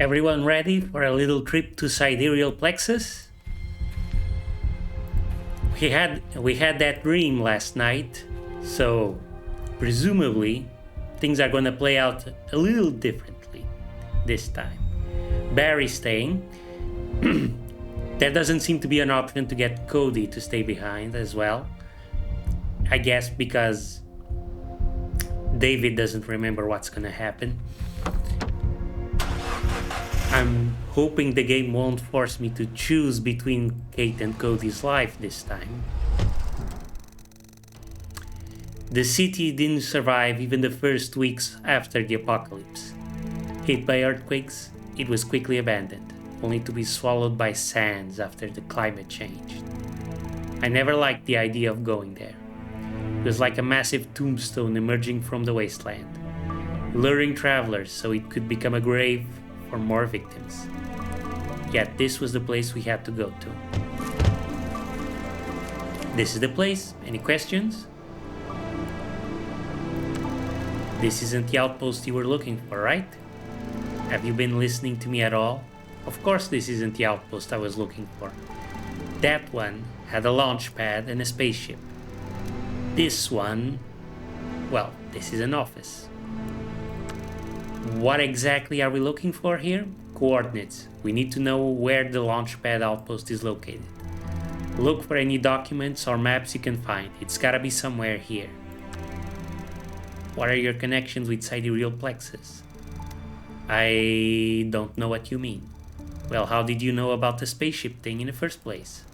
Everyone ready for a little trip to Sidereal Plexus? We had that dream last night, so presumably things are gonna play out a little differently this time. Barry's staying. There doesn't seem to be an option to get Cody to stay behind as well. I guess because David doesn't remember what's gonna happen. I'm hoping the game won't force me to choose between Kate and Cody's life this time. The city didn't survive even the first weeks after the apocalypse. Hit by earthquakes, it was quickly abandoned, only to be swallowed by sands after the climate changed. I never liked the idea of going there. It was like a massive tombstone emerging from the wasteland, luring travelers so it could become a grave for more victims. Yet this was the place we had to go to. This is the place. Any questions? This isn't the outpost you were looking for, right? Have you been listening to me at all? Of course this isn't the outpost I was looking for. That one had a launch pad and a spaceship. This one, well, this is an office. What exactly are we looking for here? Coordinates. We need to know where the launchpad outpost is located. Look for any documents or maps you can find. It's gotta be somewhere here. What are your connections with Sidereal Plexus? I don't know what you mean. Well, how did you know about the spaceship thing in the first place?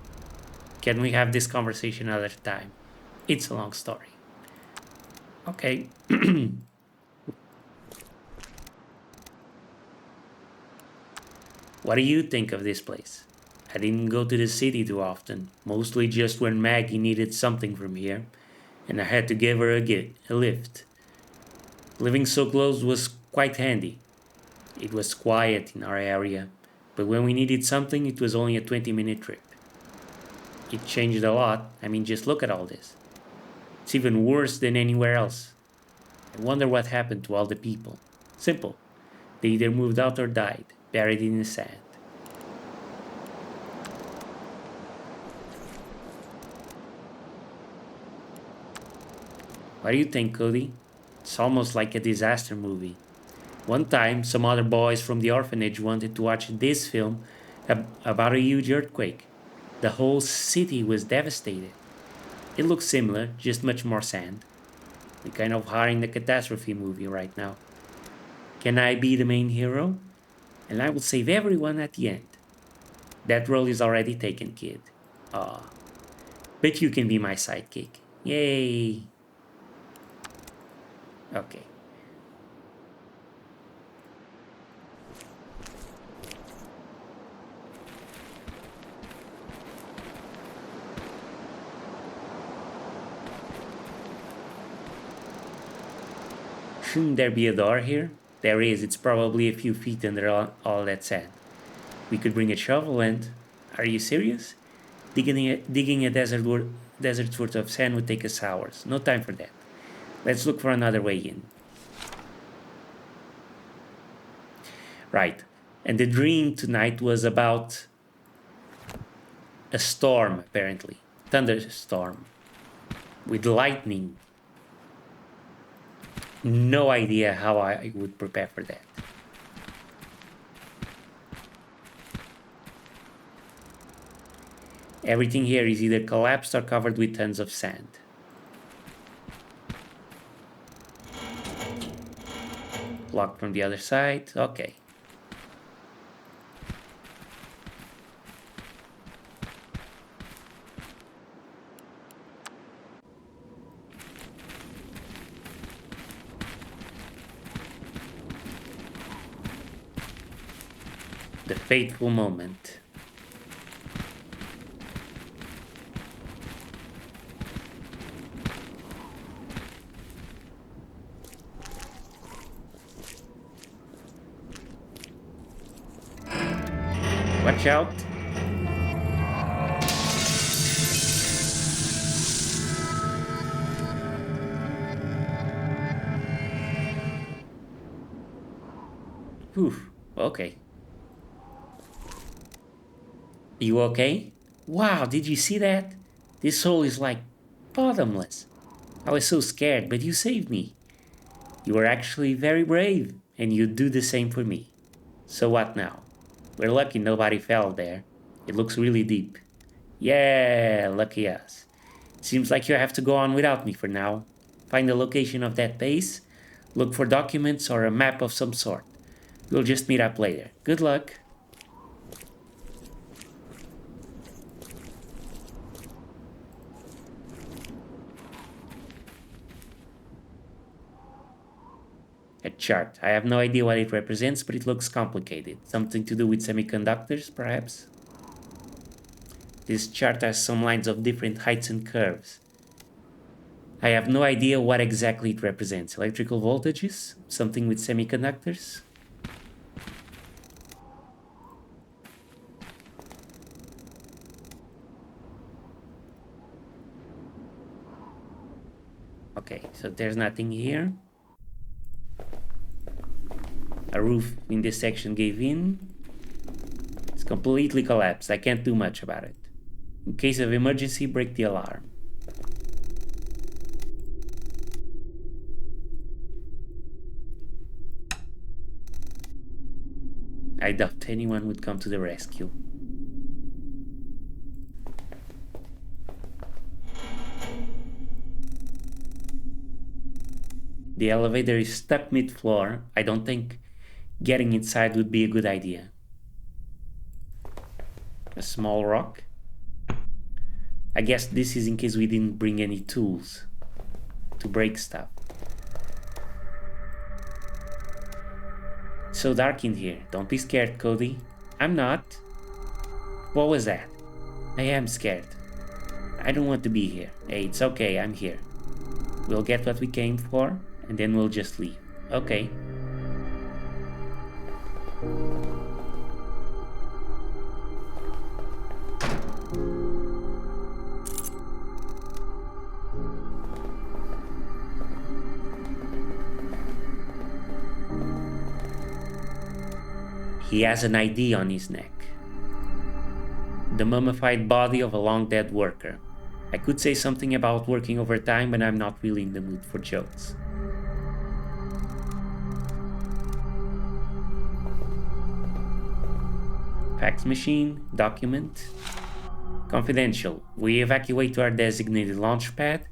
Can we have this conversation another time? It's a long story. Okay. What do you think of this place? I didn't go to the city too often, mostly just when Maggie needed something from here, and I had to give her a lift. Living so close was quite handy. It was quiet in our area, but when we needed something, it was only a 20-minute trip. It changed a lot. I mean, just look at all this. It's even worse than anywhere else. I wonder what happened to all the people. Simple. They either moved out or died, buried in the sand. What do you think, Cody? It's almost like a disaster movie. One time, some other boys from the orphanage wanted to watch this film about a huge earthquake. The whole city was devastated. It looks similar, just much more sand. We're kind of hiring the catastrophe movie right now. Can I be the main hero? And I will save everyone at the end. That role is already taken, kid. Aw. But you can be my sidekick. Yay! Okay. Shouldn't there be a door here? There is. It's probably a few feet under all that sand. We could bring a shovel and... Are you serious? Digging a desert's worth of sand would take us hours. No time for that. Let's look for another way in. Right. And the dream tonight was about a storm, apparently. Thunderstorm. With lightning. No idea how I would prepare for that. Everything here is either collapsed or covered with tons of sand. Locked from the other side. Okay. The fateful moment. Watch out. Whew, okay. You okay? Wow, did you see that? This hole is like bottomless. I was so scared, but you saved me. You were actually very brave, and you'd do the same for me. So what now? We're lucky nobody fell there. It looks really deep. Yeah, lucky us. Seems like you have to go on without me for now. Find the location of that base, look for documents or a map of some sort. We'll just meet up later. Good luck. A chart. I have no idea what it represents, but it looks complicated. Something to do with semiconductors, perhaps? This chart has some lines of different heights and curves. I have no idea what exactly it represents. Electrical voltages? Something with semiconductors? Okay, so there's nothing here. A roof in this section gave in. It's completely collapsed. I can't do much about it. In case of emergency, break the alarm. I doubt anyone would come to the rescue. The elevator is stuck mid-floor. I don't think getting inside would be a good idea. A small rock. I guess this is in case we didn't bring any tools to break stuff. It's so dark in here. Don't be scared, Cody. I'm not. What was that? I am scared. I don't want to be here. Hey, it's okay, I'm here. We'll get what we came for, and then we'll just leave. Okay. He has an ID on his neck. The mummified body of a long-dead worker. I could say something about working overtime, but I'm not really in the mood for jokes. Fax machine, document. Confidential. We evacuate to our designated launch pad.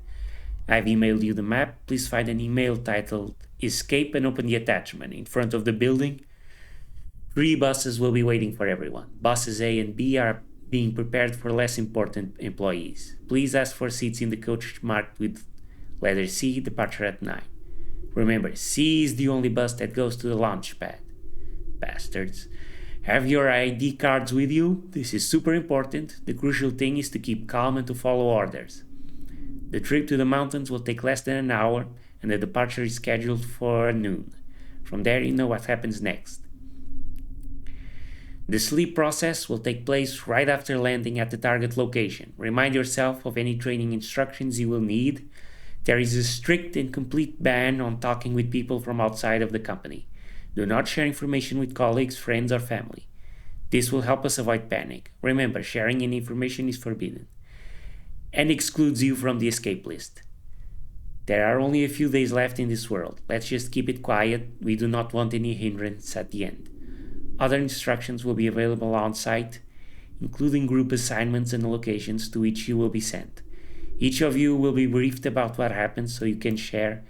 I've emailed you the map. Please find an email titled Escape and open the attachment. In front of the building, 3 buses will be waiting for everyone. Buses A and B are being prepared for less important employees. Please ask for seats in the coach marked with letter C, departure at 9. Remember, C is the only bus that goes to the launch pad. Bastards. Have your ID cards with you. This is super important. The crucial thing is to keep calm and to follow orders. The trip to the mountains will take less than an hour, and the departure is scheduled for noon. From there, you know what happens next. The sleep process will take place right after landing at the target location. Remind yourself of any training instructions you will need. There is a strict and complete ban on talking with people from outside of the company. Do not share information with colleagues, friends, or family. This will help us avoid panic. Remember, sharing any information is forbidden and excludes you from the escape list. There are only a few days left in this world. Let's just keep it quiet. We do not want any hindrance at the end. Other instructions will be available on site, including group assignments and locations to which you will be sent. Each of you will be briefed about what happens so you can share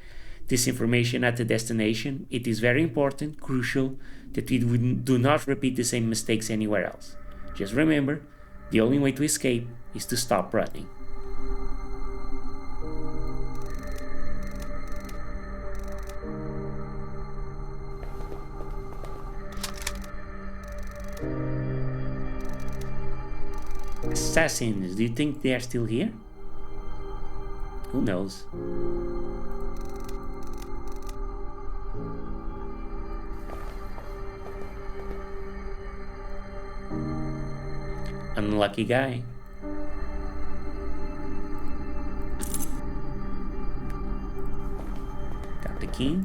this information at the destination. It is very important, crucial, that we do not repeat the same mistakes anywhere else. Just remember, the only way to escape is to stop running. Assassins, do you think they are still here? Who knows? Unlucky guy. Got the key.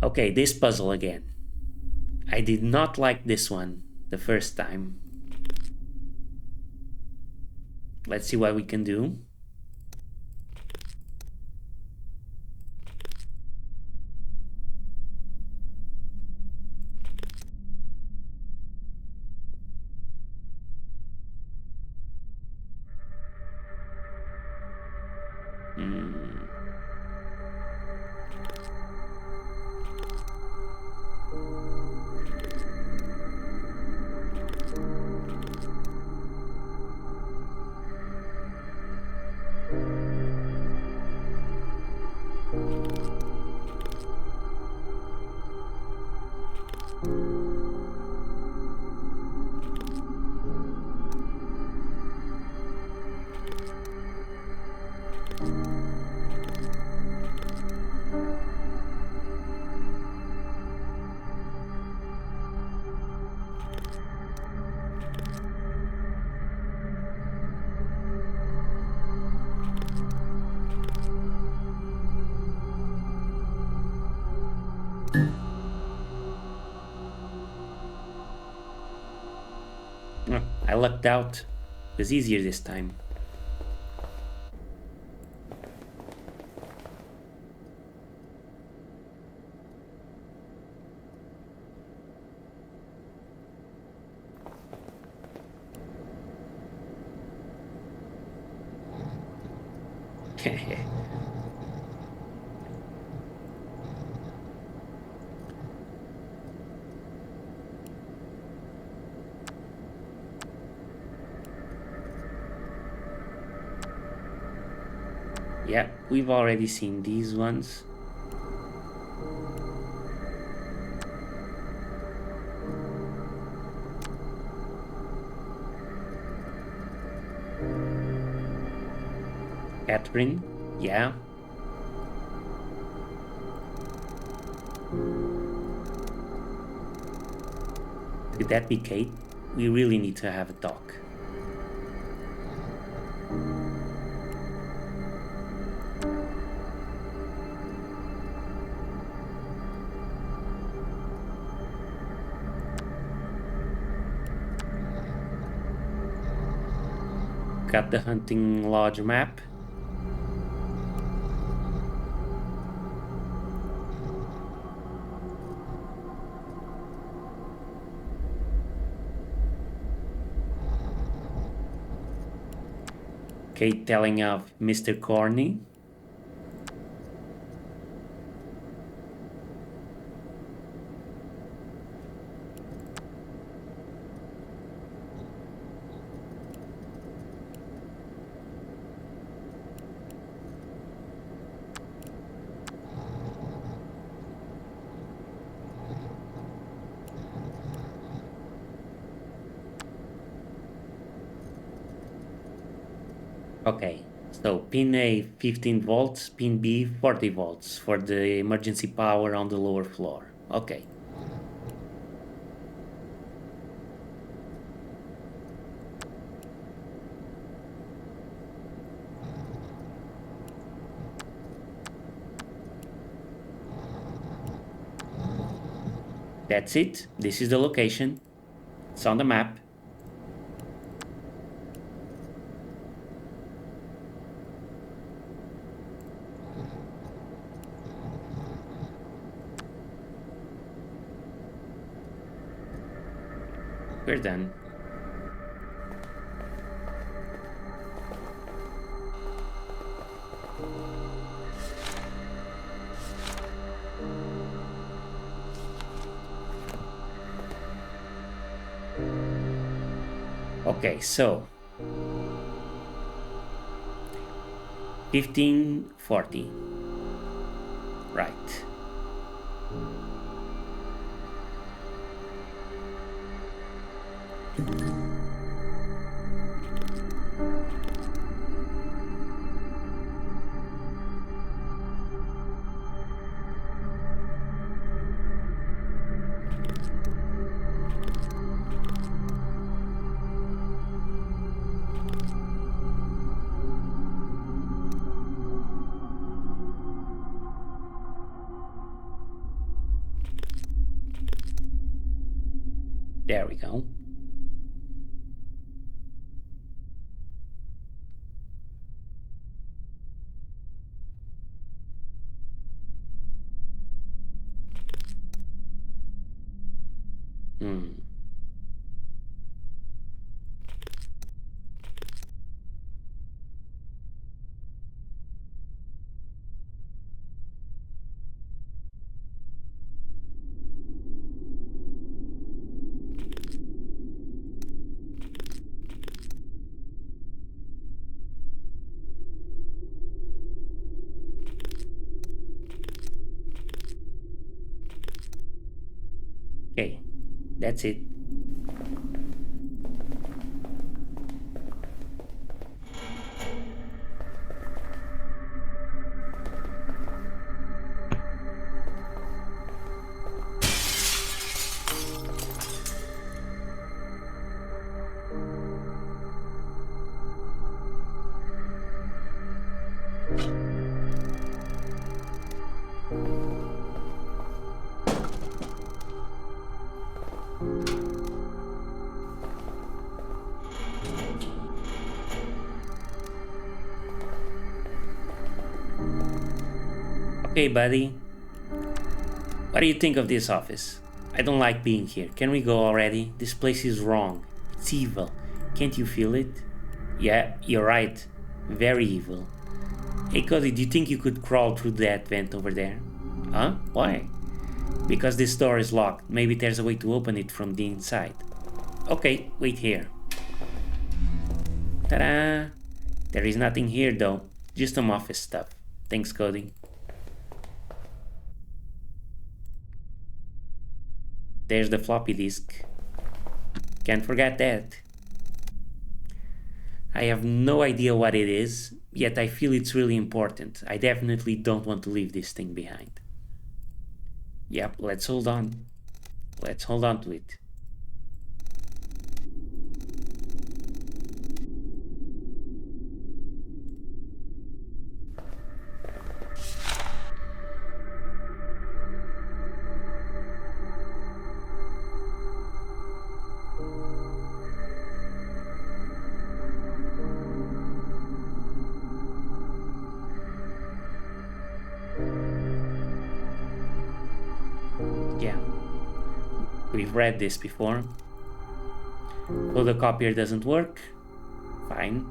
Okay, this puzzle again. I did not like this one the first time. Let's see what we can do. I lucked out. It was easier this time. Yeah, we've already seen these ones. Catherine, yeah. Could that be Kate? We really need to have a talk. Got the hunting lodge map. Kate telling of Mr. Corney. Okay, so pin A 15 volts, pin B 40 volts for the emergency power on the lower floor. Okay. That's it. This is the location. It's on the map. We're done. Okay, so 1540. Right. There we go. Hmm. Okay, that's it. Okay, buddy. What do you think of this office? I don't like being here. Can we go already? This place is wrong. It's evil. Can't you feel it? Yeah, you're right. Very evil. Hey, Cody, do you think you could crawl through that vent over there? Huh? Why? Because this door is locked. Maybe there's a way to open it from the inside. Okay, wait here. Ta-da! There is nothing here though. Just some office stuff. Thanks, Cody. There's the floppy disk. Can't forget that. I have no idea what it is, yet I feel it's really important. I definitely don't want to leave this thing behind. Yep, let's hold on. Let's hold on to it. Yeah, we've read this before. Photocopier doesn't work. Fine.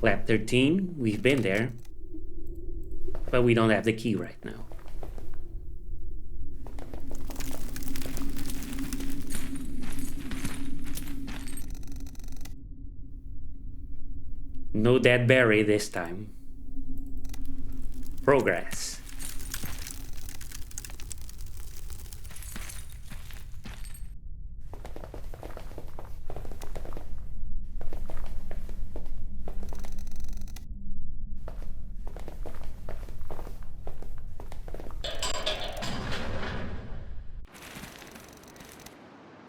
Lab 13, we've been there. But we don't have the key right now. No dead berry this time. Progress.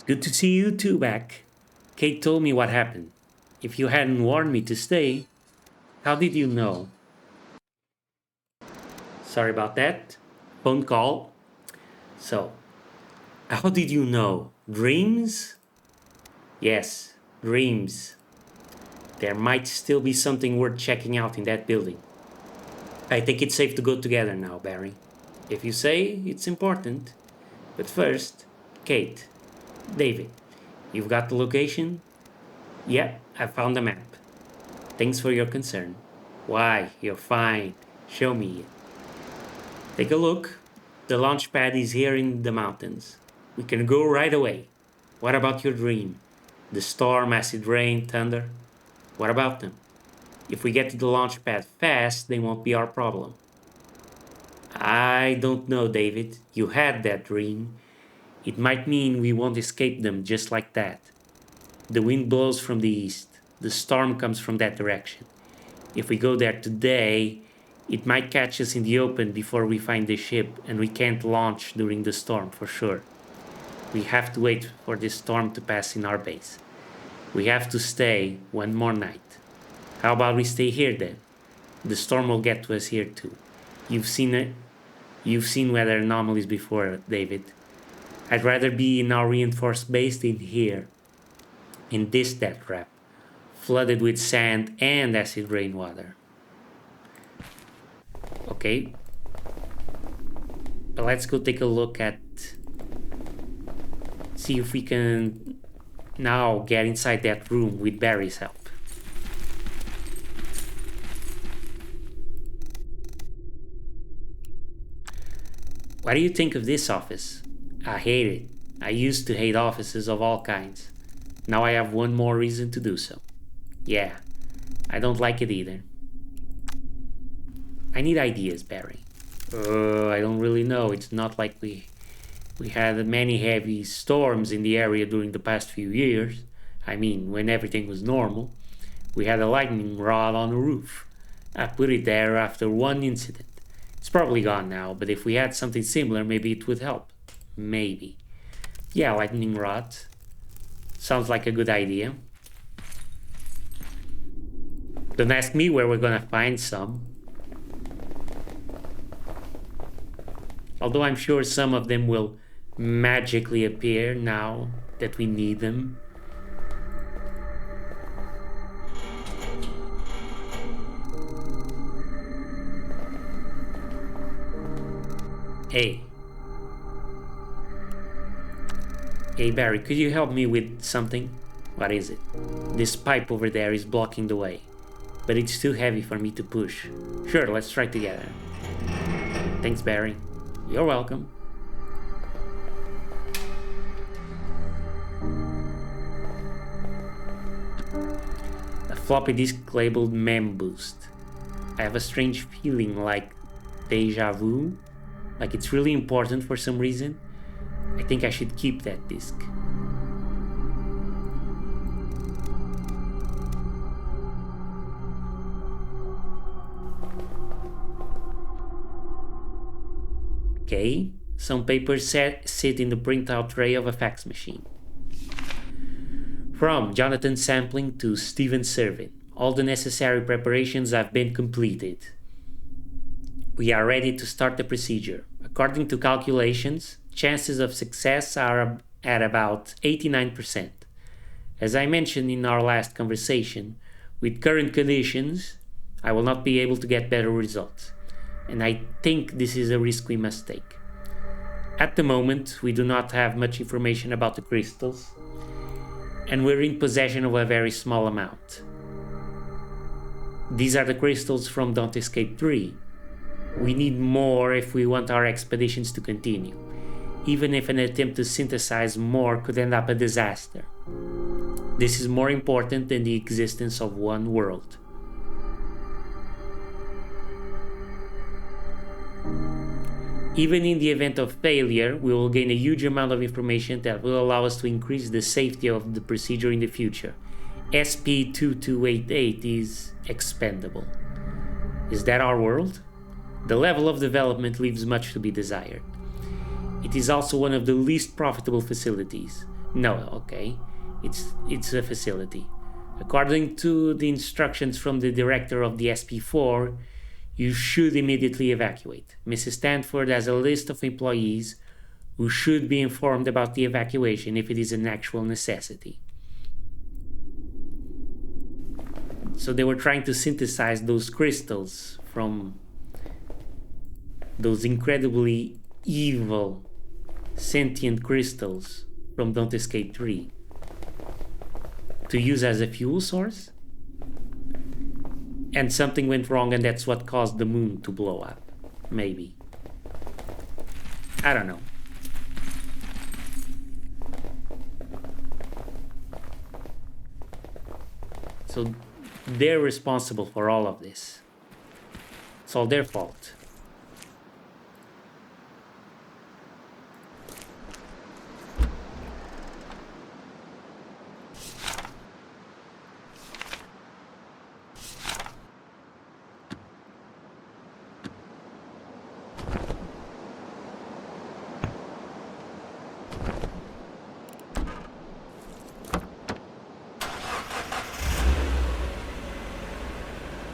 Good to see you two back. Kate told me what happened. If you hadn't warned me to stay, how did you know? Sorry about that. Phone call. So, how did you know? Dreams? Yes, dreams. There might still be something worth checking out in that building. I think it's safe to go together now, Barry. If you say it's important. But first, Kate, David, you've got the location? Yeah, I found the map. Thanks for your concern. Why, you're fine. Show me it. Take a look. The launch pad is here in the mountains. We can go right away. What about your dream? The storm, acid rain, thunder? What about them? If we get to the launch pad fast, they won't be our problem. I don't know, David. You had that dream. It might mean we won't escape them just like that. The wind blows from the east. The storm comes from that direction. If we go there today, it might catch us in the open before we find the ship, and we can't launch during the storm for sure. We have to wait for this storm to pass in our base. We have to stay one more night. How about we stay here then? The storm will get to us here too. You've seen it. You've seen weather anomalies before, David. I'd rather be in our reinforced base than here, in this death trap, flooded with sand and acid rainwater. Okay. But let's go take a look at... See if we can now get inside that room with Barry's help. What do you think of this office? I hate it. I used to hate offices of all kinds. Now I have one more reason to do so. Yeah, I don't like it either. I need ideas, Barry. I don't really know. It's not like we had many heavy storms in the area during the past few years. I mean, when everything was normal. We had a lightning rod on the roof. I put it there after one incident. It's probably gone now, but if we had something similar, maybe it would help. Maybe. Yeah, lightning rod. Sounds like a good idea. Don't ask me where we're gonna find some. Although I'm sure some of them will magically appear now that we need them. Hey. Hey Barry, could you help me with something? What is it? This pipe over there is blocking the way, but it's too heavy for me to push. Sure, let's try together. Thanks, Barry. You're welcome. A floppy disk labeled Mem Boost. I have a strange feeling like deja vu, like it's really important for some reason. I think I should keep that disk. Okay, some papers sit in the printout tray of a fax machine. From Jonathan Sampling to Steven Servin, all the necessary preparations have been completed. We are ready to start the procedure. According to calculations, chances of success are at about 89%. As I mentioned in our last conversation, with current conditions, I will not be able to get better results. And I think this is a risk we must take. At the moment, we do not have much information about the crystals, and we're in possession of a very small amount. These are the crystals from Don't Escape 3. We need more if we want our expeditions to continue, even if an attempt to synthesize more could end up a disaster. This is more important than the existence of one world. Even in the event of failure, we will gain a huge amount of information that will allow us to increase the safety of the procedure in the future. SP-2288 is expendable. Is that our world? The level of development leaves much to be desired. It is also one of the least profitable facilities. No, okay, it's a facility. According to the instructions from the director of the SP4, you should immediately evacuate. Mrs. Stanford has a list of employees who should be informed about the evacuation if it is an actual necessity. So they were trying to synthesize those crystals from those incredibly evil sentient crystals from Don't Escape 3 to use as a fuel source? And something went wrong and that's what caused the moon to blow up. Maybe. I don't know. So they're responsible for all of this. It's all their fault.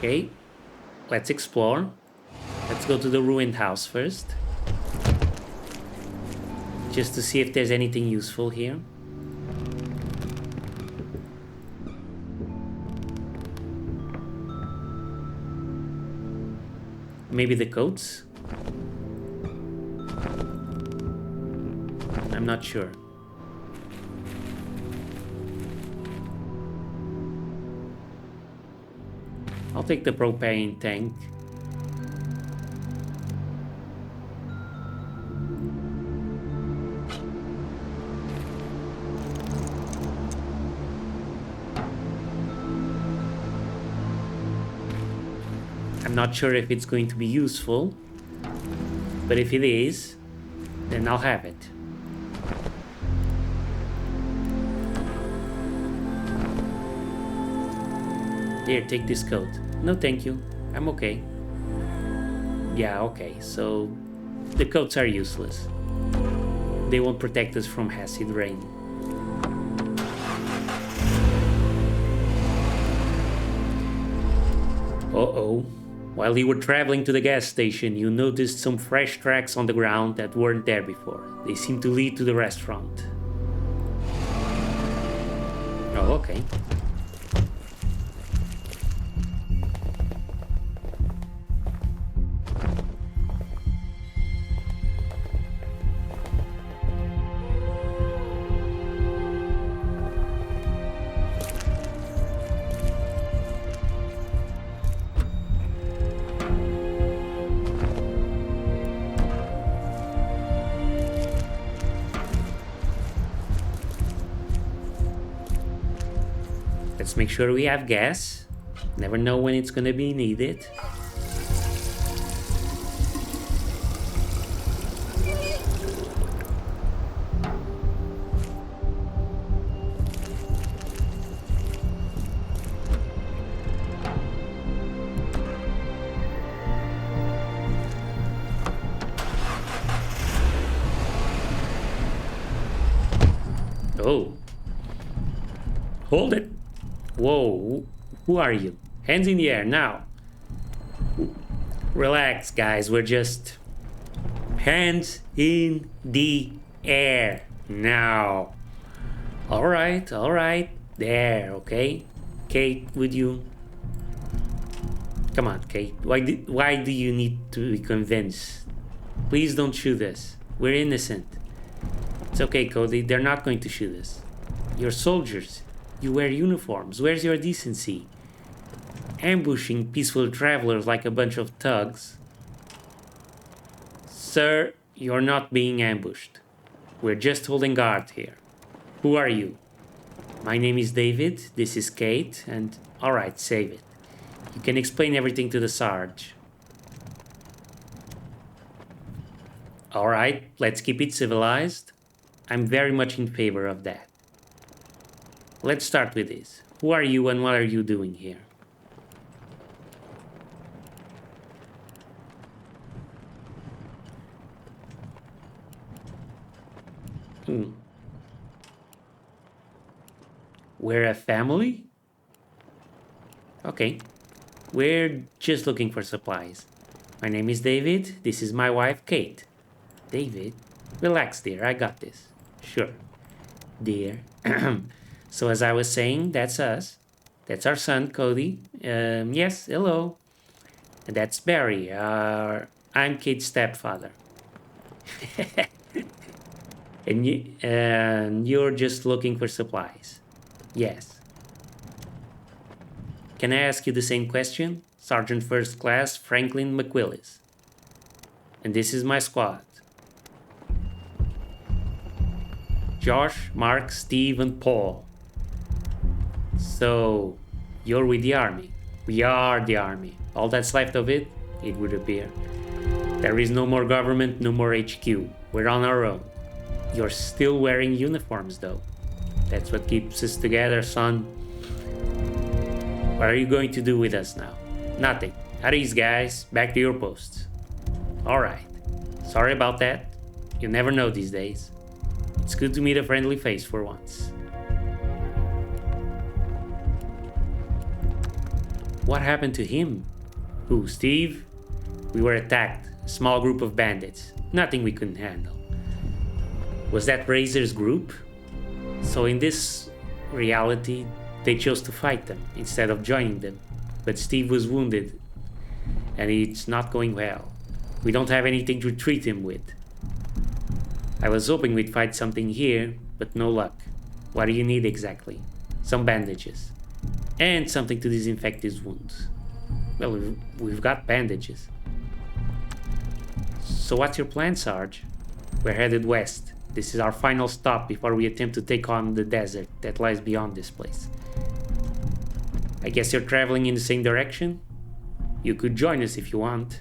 Okay, let's explore. Let's go to the ruined house first. Just to see if there's anything useful here. Maybe the coats? I'm not sure. I'll take the propane tank. I'm not sure if it's going to be useful, but if it is, then I'll have it. Here, take this coat. No, thank you. I'm okay. Yeah, okay, so the coats are useless. They won't protect us from acid rain. Uh-oh. While you were traveling to the gas station, you noticed some fresh tracks on the ground that weren't there before. They seem to lead to the restaurant. Oh, okay. Let's make sure we have gas. Never know when it's gonna be needed. Oh. Hold it. Whoa, who are you? Hands in the air, now. Relax, guys, we're just... Hands in the air, now. Alright, there, okay? Kate, would you... Come on, Kate, why do you need to be convinced? Please don't shoot us, we're innocent. It's okay, Cody, they're not going to shoot us. You're soldiers. You wear uniforms. Where's your decency? Ambushing peaceful travelers like a bunch of thugs. Sir, you're not being ambushed. We're just holding guard here. Who are you? My name is David, this is Kate, and alright, save it. You can explain everything to the Sarge. Alright, let's keep it civilized. I'm very much in favor of that. Let's start with this. Who are you and what are you doing here? We're a family? Okay. We're just looking for supplies. My name is David. This is my wife, Kate. David? Relax, dear. I got this. Sure. Dear. So as I was saying, that's us. That's our son, Cody. Yes, hello. And that's Barry. I'm Kate's stepfather. and you're just looking for supplies. Yes. Can I ask you the same question? Sergeant First Class Franklin McWillis. And this is my squad. Josh, Mark, Steve, and Paul. So, you're with the army. We are the army. All that's left of it, it would appear. There is no more government, no more HQ. We're on our own. You're still wearing uniforms, though. That's what keeps us together, son. What are you going to do with us now? Nothing. At ease, guys. Back to your posts. Alright. Sorry about that. You never know these days. It's good to meet a friendly face for once. What happened to him? Who, Steve? We were attacked. A small group of bandits. Nothing we couldn't handle. Was that Razor's group? So in this reality, they chose to fight them instead of joining them. But Steve was wounded, and it's not going well. We don't have anything to treat him with. I was hoping we'd find something here, but no luck. What do you need exactly? Some bandages. And something to disinfect his wounds. Well, we've got bandages. So what's your plan, Sarge? We're headed west. This is our final stop before we attempt to take on the desert that lies beyond this place. I guess you're traveling in the same direction? You could join us if you want.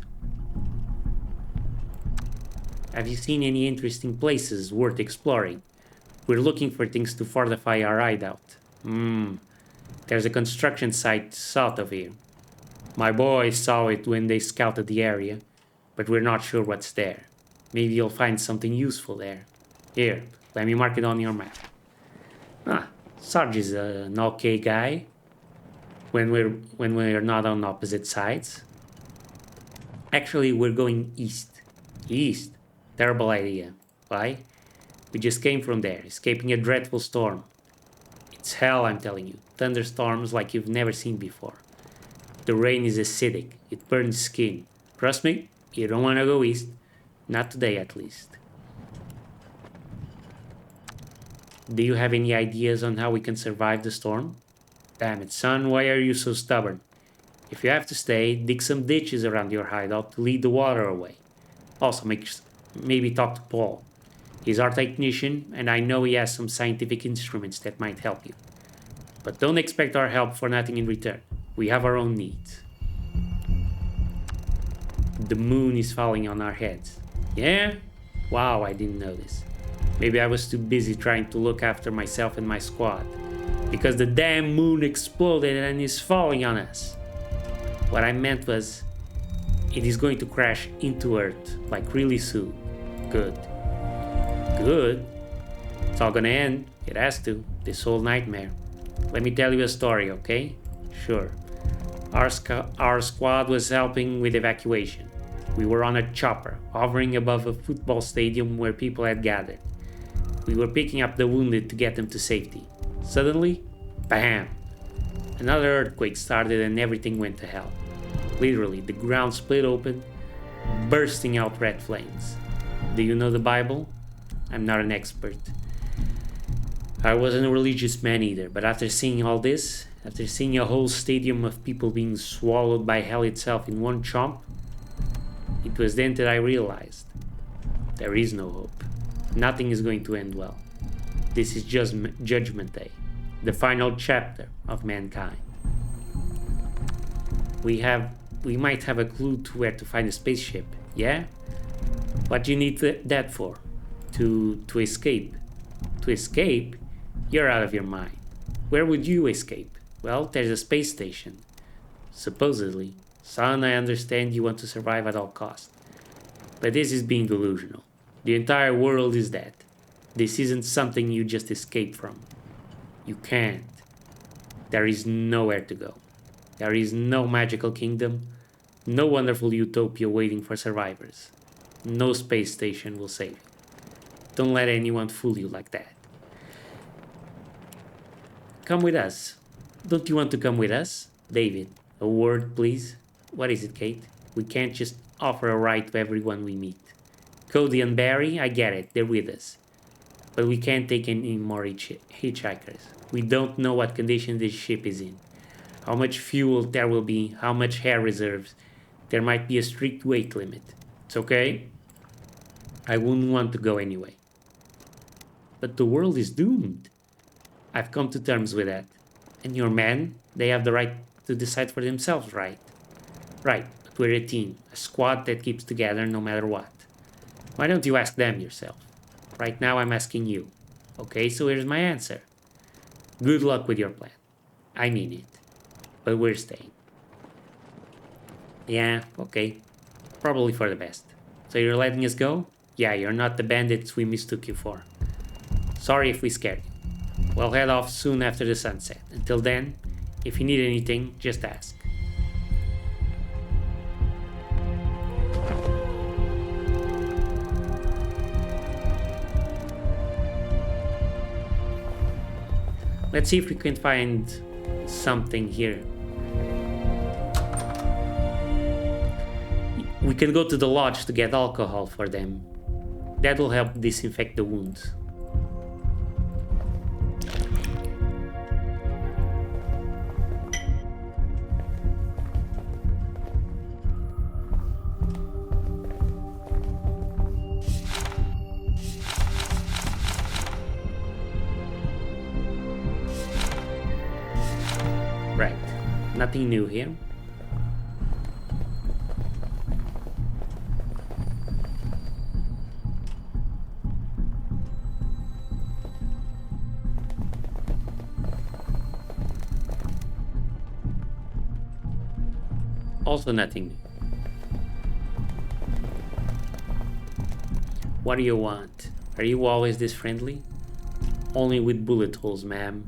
Have you seen any interesting places worth exploring? We're looking for things to fortify our hideout. There's a construction site south of here. My boys saw it when they scouted the area, but we're not sure what's there. Maybe you'll find something useful there. Here, let me mark it on your map. Sarge is an okay guy when we're not on opposite sides. Actually, we're going east. East? Terrible idea. Why? We just came from there, escaping a dreadful storm. It's hell, I'm telling you. Thunderstorms like you've never seen before. The rain is acidic. It burns skin. Trust me, you don't want to go east. Not today, at least. Do you have any ideas on how we can survive the storm? Damn it, son, why are you so stubborn? If you have to stay, dig some ditches around your hideout to lead the water away. Also, maybe talk to Paul. He's our technician, and I know he has some scientific instruments that might help you. But don't expect our help for nothing in return. We have our own needs. The moon is falling on our heads. Yeah? Wow, I didn't notice. Maybe I was too busy trying to look after myself and my squad. Because the damn moon exploded and is falling on us. What I meant was, it is going to crash into Earth, like really soon. Good. Good? It's all gonna end. It has to. This whole nightmare. Let me tell you a story, okay? Sure. Our squad was helping with evacuation. We were on a chopper, hovering above a football stadium where people had gathered. We were picking up the wounded to get them to safety. Suddenly, bam! Another earthquake started and everything went to hell. Literally, the ground split open, bursting out red flames. Do you know the Bible? I'm not an expert. I wasn't a religious man either, but after seeing all this, after seeing a whole stadium of people being swallowed by hell itself in one chomp, it was then that I realized there is no hope. Nothing is going to end well. This is just Judgment Day, the final chapter of mankind. We might have a clue to where to find a spaceship, yeah? What do you need that for? To escape? To escape? You're out of your mind. Where would you escape? Well, there's a space station. Supposedly. Son, I understand you want to survive at all costs. But this is being delusional. The entire world is dead. This isn't something you just escape from. You can't. There is nowhere to go. There is no magical kingdom, no wonderful utopia waiting for survivors. No space station will save you. Don't let anyone fool you like that. Come with us. Don't you want to come with us? David, a word, please. What is it, Kate? We can't just offer a ride to everyone we meet. Cody and Barry, I get it, they're with us. But we can't take any more hitchhikers. We don't know what condition this ship is in. How much fuel there will be, how much air reserves. There might be a strict weight limit. It's okay? I wouldn't want to go anyway. But the world is doomed. I've come to terms with that. And your men, they have the right to decide for themselves, right? Right, but we're a team, a squad that keeps together no matter what. Why don't you ask them yourself? Right now I'm asking you. Okay, so here's my answer. Good luck with your plan. I mean it. But we're staying. Yeah, okay. Probably for the best. So you're letting us go? Yeah, you're not the bandits we mistook you for. Sorry if we scared you. We'll head off soon after the sunset. Until then, if you need anything, just ask. Let's see if we can find something here. We can go to the lodge to get alcohol for them. That will help disinfect the wounds. Right, nothing new here. Also nothing new. What do you want? Are you always this friendly? Only with bullet holes, ma'am.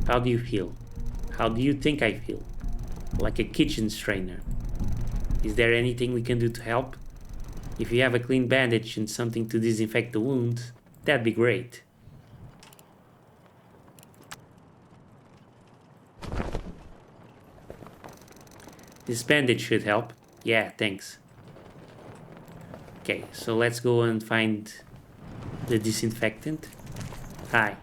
How do you feel? How do you think I feel? Like a kitchen strainer. Is there anything we can do to help? If you have a clean bandage and something to disinfect the wound, that'd be great. This bandage should help. Yeah, thanks. Okay, so let's go and find the disinfectant. Hi.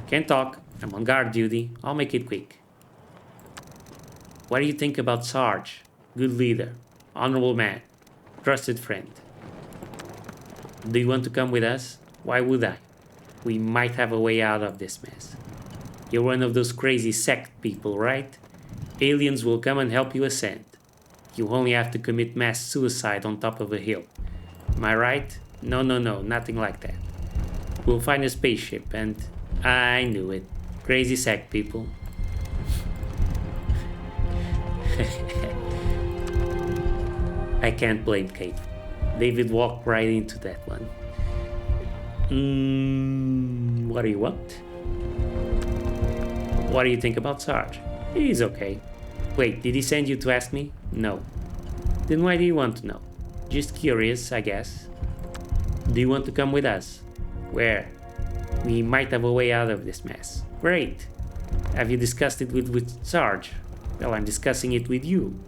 Can't talk. I'm on guard duty. I'll make it quick. What do you think about Sarge? Good leader. Honorable man. Trusted friend. Do you want to come with us? Why would I? We might have a way out of this mess. You're one of those crazy sect people, right? Aliens will come and help you ascend. You only have to commit mass suicide on top of a hill. Am I right? No, nothing like that. We'll find a spaceship and... I knew it. Crazy sect people. I can't blame Kate. David walked right into that one. What do you want? What do you think about Sarge? He's okay. Wait, did he send you to ask me? No. Then why do you want to know? Just curious, I guess. Do you want to come with us? Where? We might have a way out of this mess. Great. Have you discussed it with Sarge? Well, I'm discussing it with you.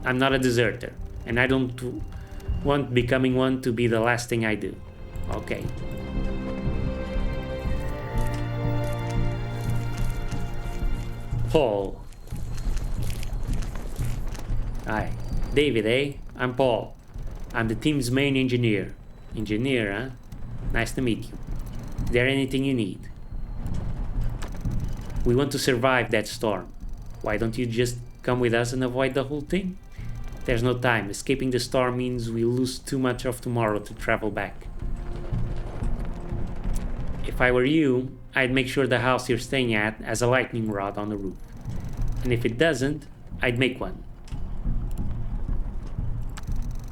I'm not a deserter, and I don't want becoming one to be the last thing I do. Okay. Paul. Hi. David, eh? I'm Paul. I'm the team's main engineer. Engineer, huh? Nice to meet you. Is there anything you need? We want to survive that storm. Why don't you just come with us and avoid the whole thing? There's no time. Escaping the storm means we lose too much of tomorrow to travel back. If I were you, I'd make sure the house you're staying at has a lightning rod on the roof. And if it doesn't, I'd make one.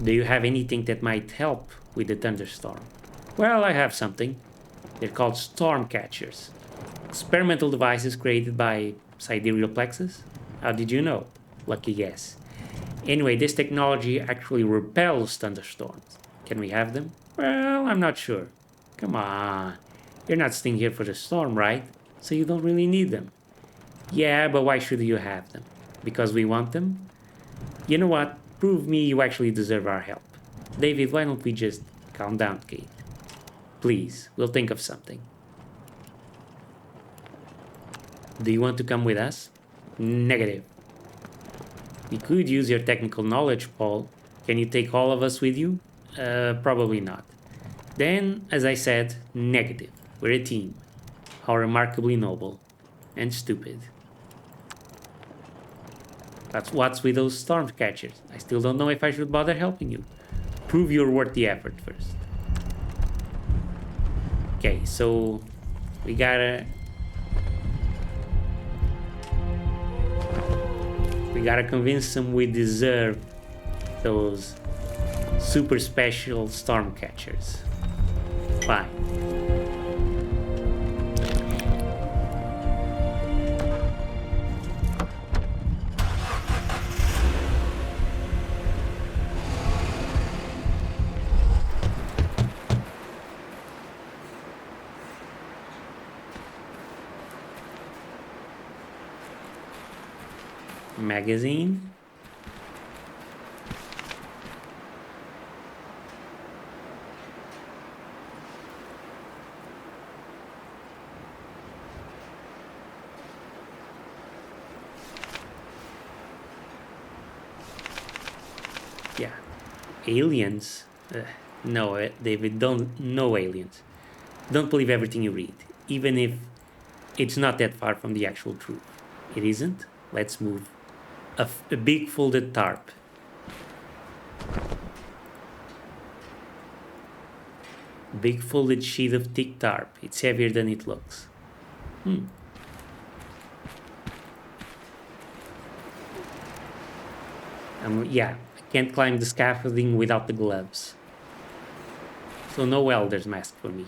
Do you have anything that might help with the thunderstorm? Well, I have something. They're called storm catchers. Experimental devices created by Sidereal Plexus. How did you know? Lucky guess. Anyway, this technology actually repels thunderstorms. Can we have them? Well, I'm not sure. Come on. You're not staying here for the storm, right? So you don't really need them. Yeah, but why should you have them? Because we want them? You know what? Prove me you actually deserve our help. David, why don't we just calm down, Kate? Please, we'll think of something. Do you want to come with us? Negative. We could use your technical knowledge, Paul. Can you take all of us with you? Probably not. Then, as I said, negative. We're a team. How remarkably noble. And stupid. That's what's with those storm catchers. I still don't know if I should bother helping you. Prove you're worth the effort first. Okay, so we gotta convince them we deserve those super special storm catchers. Fine. Magazine. Yeah. Aliens? No, David, don't. No aliens. Don't believe everything you read, even if it's not that far from the actual truth. It isn't? Let's move. A big folded tarp. Big folded sheet of thick tarp. It's heavier than it looks. Yeah, I can't climb the scaffolding without the gloves. So no welder's mask for me.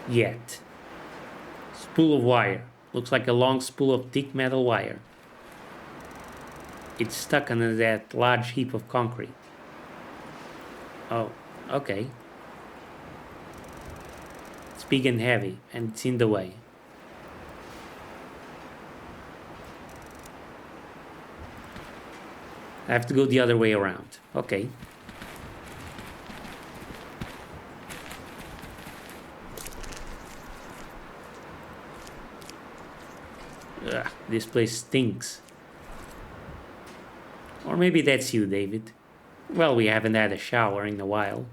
Yet. Spool of wire. Looks like a long spool of thick metal wire. It's stuck under that large heap of concrete. Oh, okay. It's big and heavy, and it's in the way. I have to go the other way around. Okay. Ugh, this place stinks. Or maybe that's you, David. Well, we haven't had a shower in a while.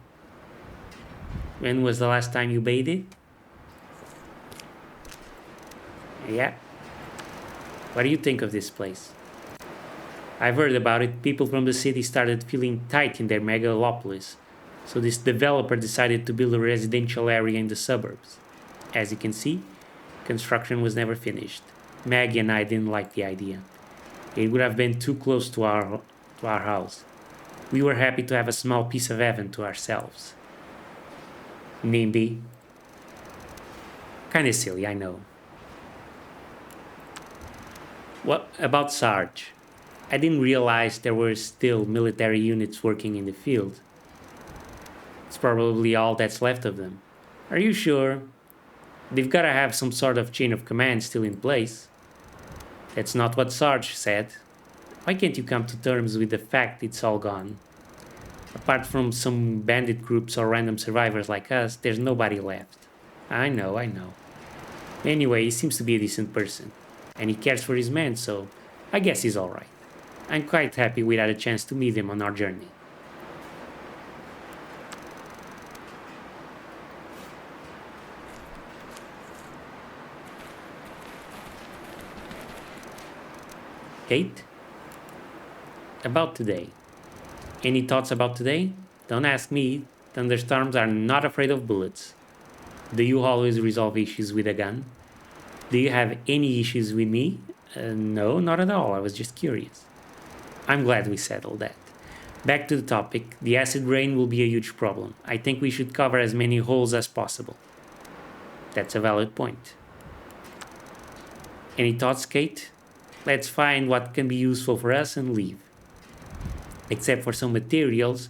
When was the last time you bathed? Yeah. What do you think of this place? I've heard about it. People from the city started feeling tight in their megalopolis, so this developer decided to build a residential area in the suburbs. As you can see, construction was never finished. Maggie and I didn't like the idea. It would have been too close to our house. We were happy to have a small piece of heaven to ourselves. NIMBY. Kinda silly, I know. What about Sarge? I didn't realize there were still military units working in the field. It's probably all that's left of them. Are you sure? They've gotta have some sort of chain of command still in place. That's not what Sarge said. Why can't you come to terms with the fact it's all gone? Apart from some bandit groups or random survivors like us, there's nobody left. I know. Anyway, he seems to be a decent person. And he cares for his men, so I guess he's alright. I'm quite happy we had a chance to meet him on our journey. Kate? About today. Any thoughts about today? Don't ask me. Thunderstorms are not afraid of bullets. Do you always resolve issues with a gun? Do you have any issues with me? No, not at all. I was just curious. I'm glad we settled that. Back to the topic. The acid rain will be a huge problem. I think we should cover as many holes as possible. That's a valid point. Any thoughts, Kate? Let's find what can be useful for us and leave. Except for some materials,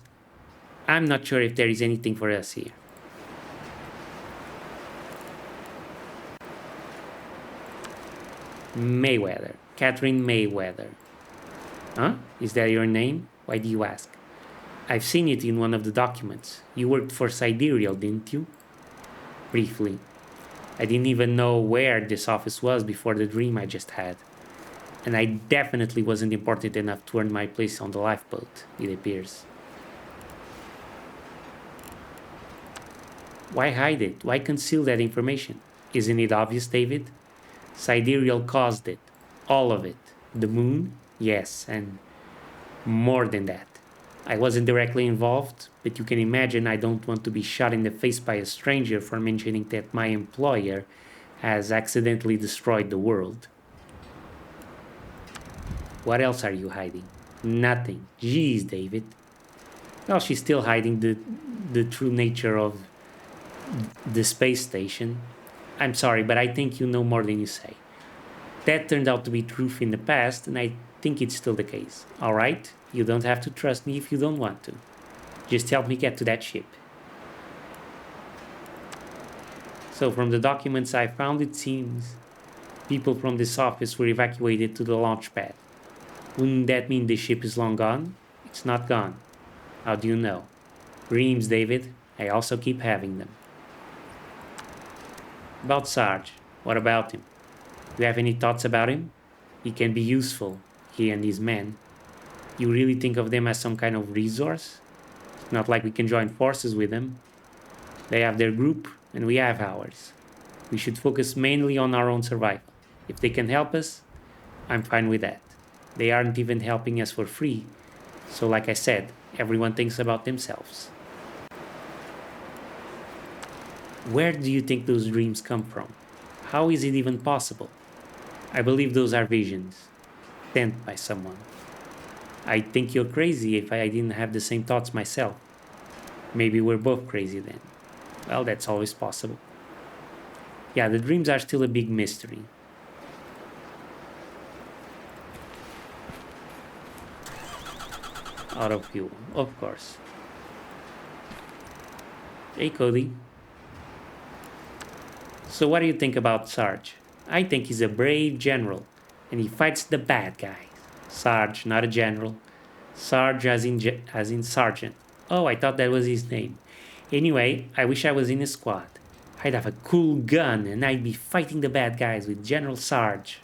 I'm not sure if there is anything for us here. Mayweather. Catherine Mayweather. Huh? Is that your name? Why do you ask? I've seen it in one of the documents. You worked for Sidereal, didn't you? Briefly. I didn't even know where this office was before the dream I just had. And I definitely wasn't important enough to earn my place on the lifeboat, it appears. Why hide it? Why conceal that information? Isn't it obvious, David? Sidereal caused it. All of it. The moon? Yes, and more than that. I wasn't directly involved, but you can imagine I don't want to be shot in the face by a stranger for mentioning that my employer has accidentally destroyed the world. What else are you hiding? Nothing. Jeez, David. Well, she's still hiding the true nature of the space station. I'm sorry, but I think you know more than you say. That turned out to be truth in the past, and I think it's still the case. Alright? You don't have to trust me if you don't want to. Just help me get to that ship. So from the documents I found, it seems People from this office were evacuated to the launch pad. Wouldn't that mean the ship is long gone? It's not gone. How do you know? Dreams, David. I also keep having them. About Sarge. What about him? Do you have any thoughts about him? He can be useful, he and his men. You really think of them as some kind of resource? It's not like we can join forces with them. They have their group, and we have ours. We should focus mainly on our own survival. If they can help us, I'm fine with that. They aren't even helping us for free. So like I said, everyone thinks about themselves. Where do you think those dreams come from? How is it even possible? I believe those are visions, sent by someone. I think you're crazy if I didn't have the same thoughts myself. Maybe we're both crazy then. Well, that's always possible. Yeah, the dreams are still a big mystery. Out of fuel, of course. Hey, Cody. So what do you think about Sarge? I think he's a brave general, and he fights the bad guys. Sarge, not a general. Sarge as in sergeant. Oh, I thought that was his name. Anyway, I wish I was in his squad. I'd have a cool gun, and I'd be fighting the bad guys with General Sarge.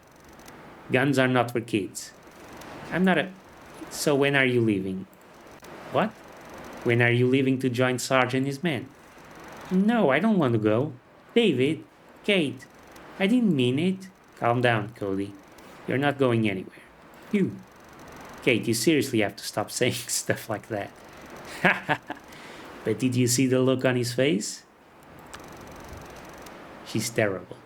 Guns are not for kids. I'm not a... So when are you leaving? What? When are you leaving to join Sarge and his men? No, I don't want to go. David, Kate, I didn't mean it. Calm down, Cody. You're not going anywhere. You. Kate, you seriously have to stop saying stuff like that. But did you see the look on his face? She's terrible.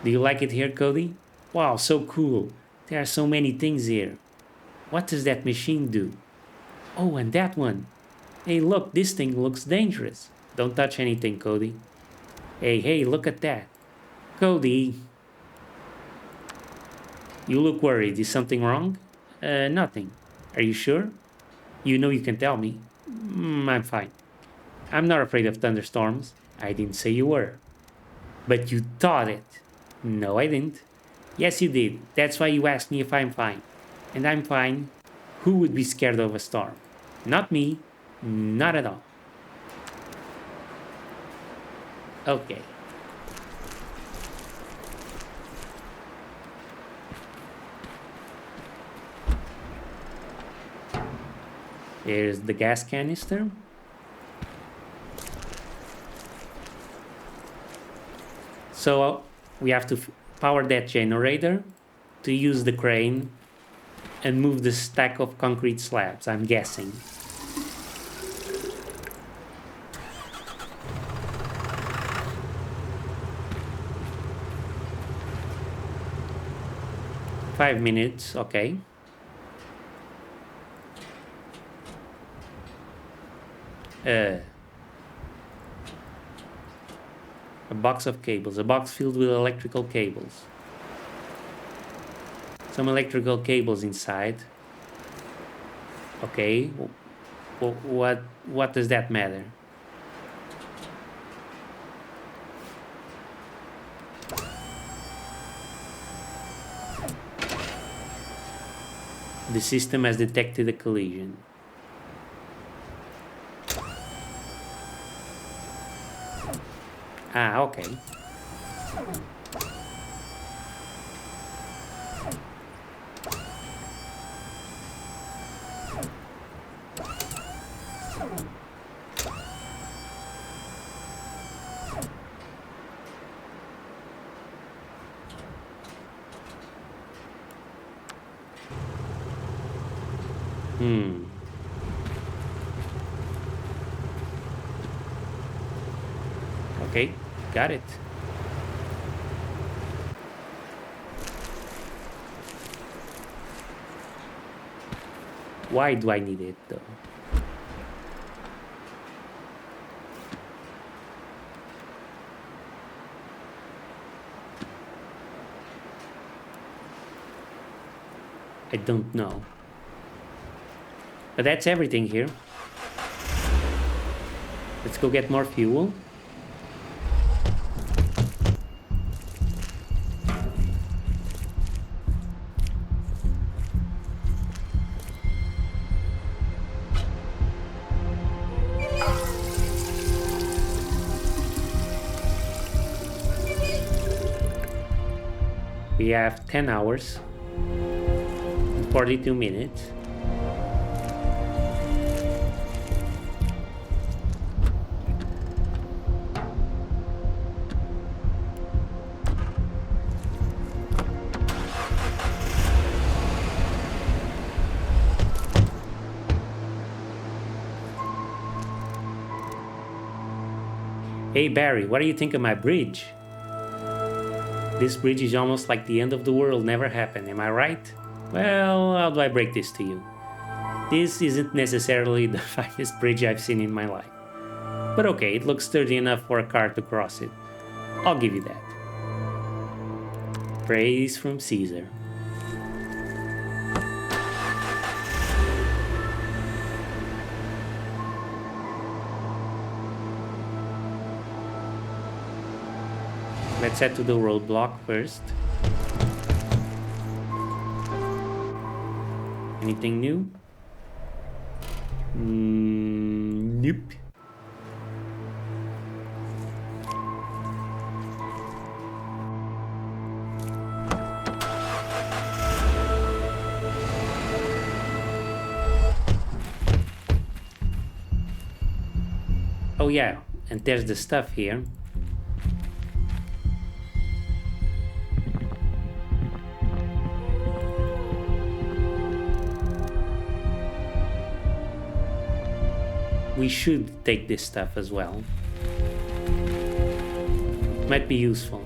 Do you like it here, Cody? Wow, so cool. There are so many things here. What does that machine do? Oh, and that one. Hey, look, this thing looks dangerous. Don't touch anything, Cody. Hey, look at that. Cody. You look worried. Is something wrong? Nothing. Are you sure? You know you can tell me. I'm fine. I'm not afraid of thunderstorms. I didn't say you were. But you thought it. No, I didn't. Yes, you did. That's why you asked me if I'm fine. And I'm fine. Who would be scared of a storm? Not me. Not at all. Okay. Here's the gas canister. So we have to power that generator to use the crane and move the stack of concrete slabs, I'm guessing. Five minutes, okay. A box of cables, a box filled with electrical cables. Some electrical cables inside. Okay, what does that matter? The system has detected a collision. Ah, okay. Okay, got it. Why do I need it though? I don't know. But that's everything here. Let's go get more fuel. We have 10 hours, 42 minutes. Hey Barry, what do you think of my bridge? This bridge is almost like the end of the world never happened, am I right? Well, how do I break this to you? This isn't necessarily the finest bridge I've seen in my life. But okay, it looks sturdy enough for a car to cross it. I'll give you that. Praise from Caesar. Let's head to the roadblock first. Anything new? Nope. Oh yeah, and there's the stuff here. We should take this stuff as well. Might be useful.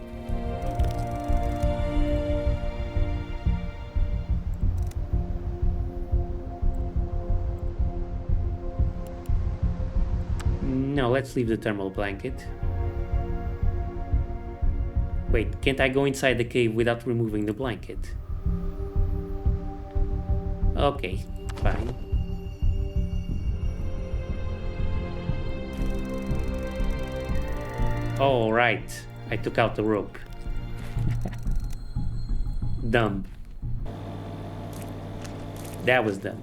No, let's leave the thermal blanket. Wait, can't I go inside the cave without removing the blanket? Okay, fine. Oh, right. I took out the rope. Dumb. That was dumb.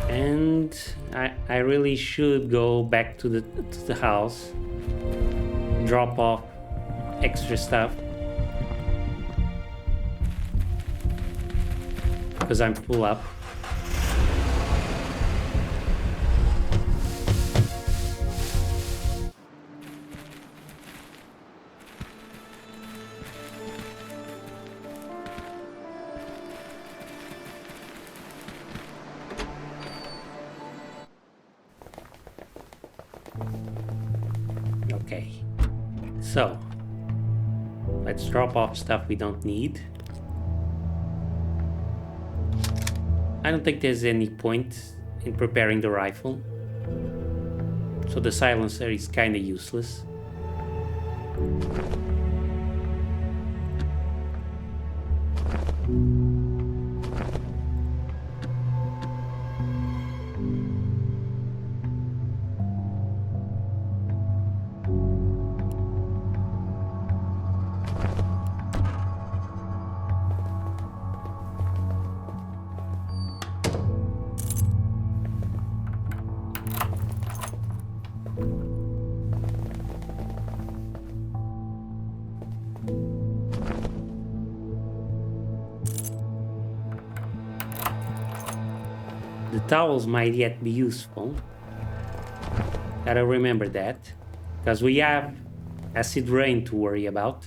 And I really should go back to the house, drop off extra stuff, because I'm full up. Okay, so let's drop off stuff we don't need. I don't think there's any point in preparing the rifle, so the silencer is kinda useless. The towels might yet be useful. Gotta remember that, because we have acid rain to worry about.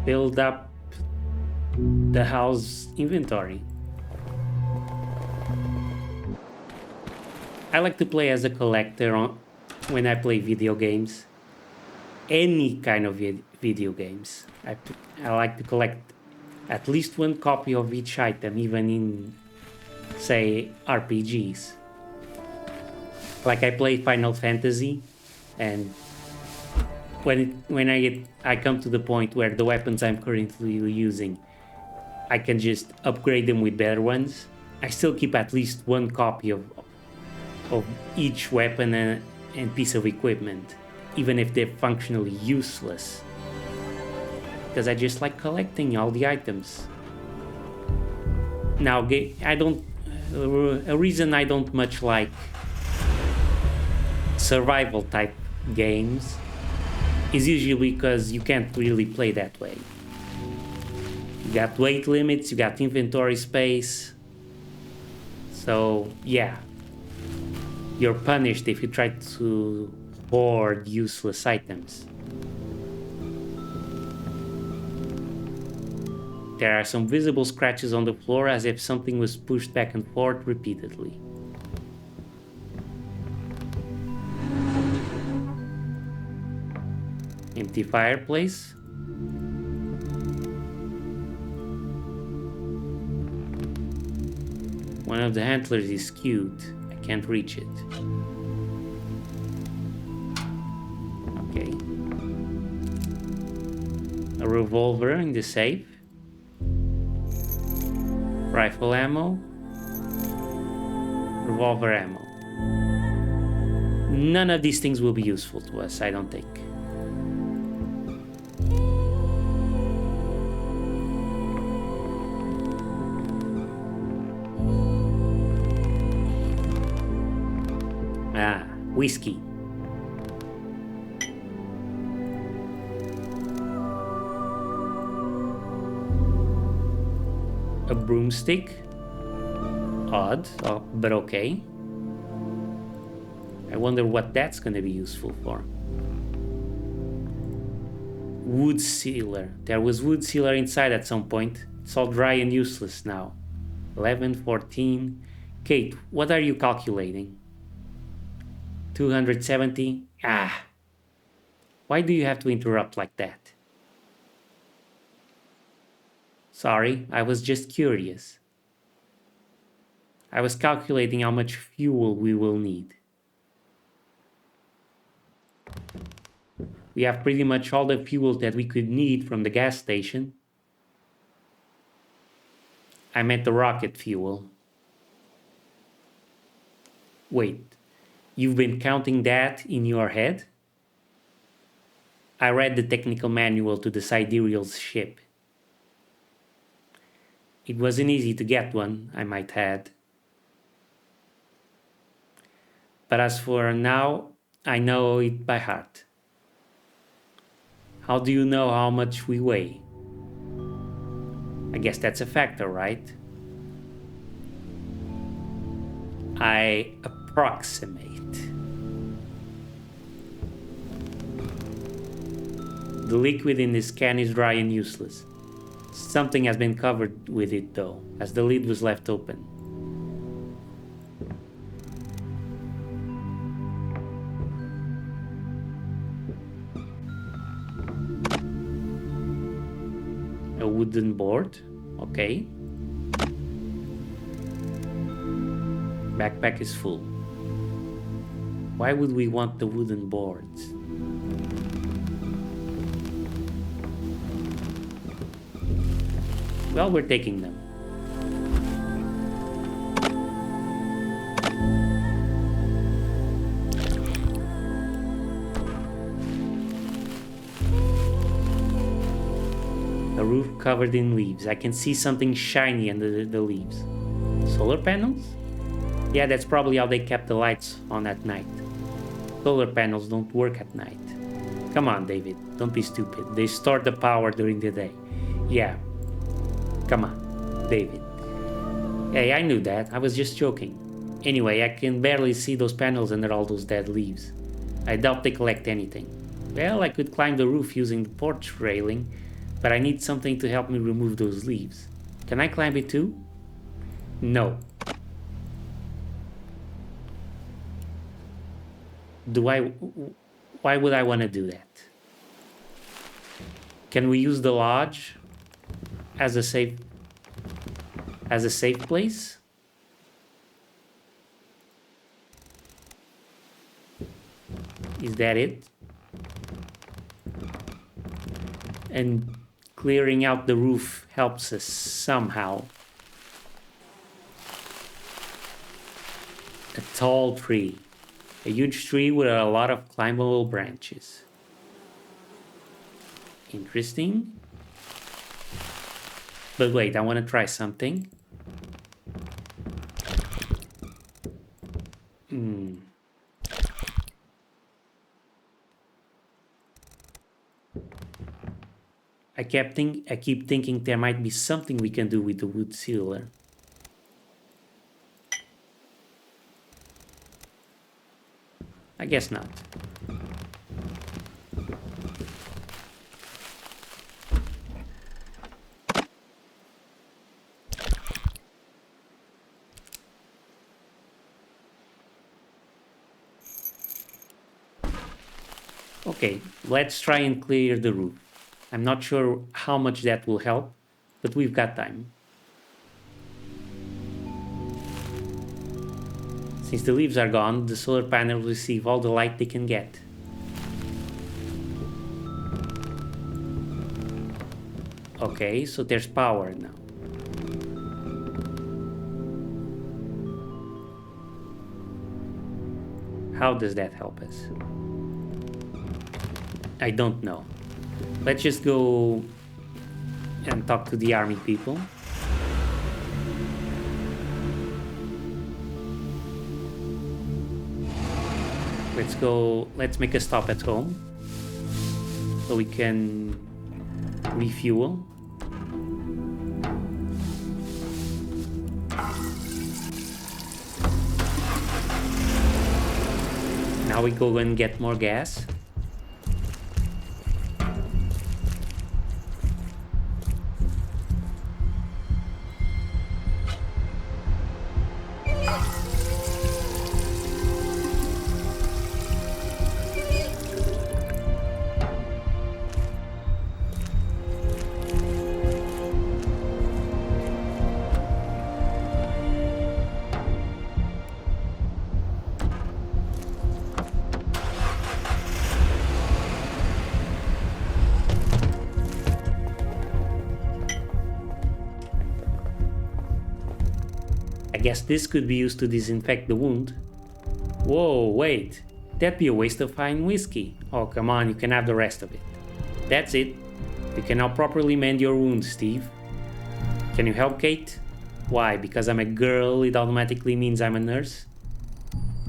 build up the house inventory. I like to play as a collector when I play video games. Any kind of video games. I like to collect at least one copy of each item, even in, say, RPGs. Like I play Final Fantasy, and when I come to the point where the weapons I'm currently using, I can just upgrade them with better ones. I still keep at least one copy of each weapon and piece of equipment, even if they're functionally useless. Because I just like collecting all the items. Now, a reason I don't much like survival type games is usually because you can't really play that way. You got weight limits, you got inventory space. So yeah, you're punished if you try to hoard useless items. There are some visible scratches on the floor as if something was pushed back and forth repeatedly. Empty fireplace. One of the antlers is skewed. I can't reach it. Okay. A revolver in the safe. Rifle ammo. Revolver ammo. None of these things will be useful to us, I don't think. Whiskey. A broomstick. Odd, but okay. I wonder what that's gonna be useful for. Wood sealer. There was wood sealer inside at some point. It's all dry and useless now. 11, 14. Kate, what are you calculating? 270? Ah! Why do you have to interrupt like that? Sorry, I was just curious. I was calculating how much fuel we will need. We have pretty much all the fuel that we could need from the gas station. I meant the rocket fuel. Wait. You've been counting that in your head? I read the technical manual to the Sidereal's ship. It wasn't easy to get one, I might add. But as for now, I know it by heart. How do you know how much we weigh? I guess that's a factor, right? I approximate. The liquid in this can is dry and useless. Something has been covered with it though, as the lid was left open. A wooden board, okay. Backpack is full. Why would we want the wooden boards? Well, we're taking them. The roof covered in leaves. I can see something shiny under the leaves. Solar panels? Yeah, that's probably how they kept the lights on at night. Solar panels don't work at night. Come on, David, don't be stupid. They store the power during the day. Yeah. Come on, David. Hey, I knew that. I was just joking. Anyway, I can barely see those panels under all those dead leaves. I doubt they collect anything. Well, I could climb the roof using the porch railing, But I need something to help me remove those leaves. Can I climb it too? No. Why would I want to do that? Can we use the lodge as a safe place? Is that it? And clearing out the roof helps us somehow. A tall tree. A huge tree with a lot of climbable branches. Interesting. But wait, I want to try something. I keep thinking there might be something we can do with the wood sealer. I guess not. Okay, let's try and clear the roof. I'm not sure how much that will help, but we've got time. Since the leaves are gone, the solar panels receive all the light they can get. Okay, so there's power now. How does that help us? I don't know. Let's just go and talk to the army people. Let's make a stop at home so we can refuel. Now we go and get more gas. I guess this could be used to disinfect the wound. Whoa, wait. That'd be a waste of fine whiskey. Oh, come on, you can have the rest of it. That's it. You can now properly mend your wounds, Steve. Can you help, Kate? Why, because I'm a girl, it automatically means I'm a nurse?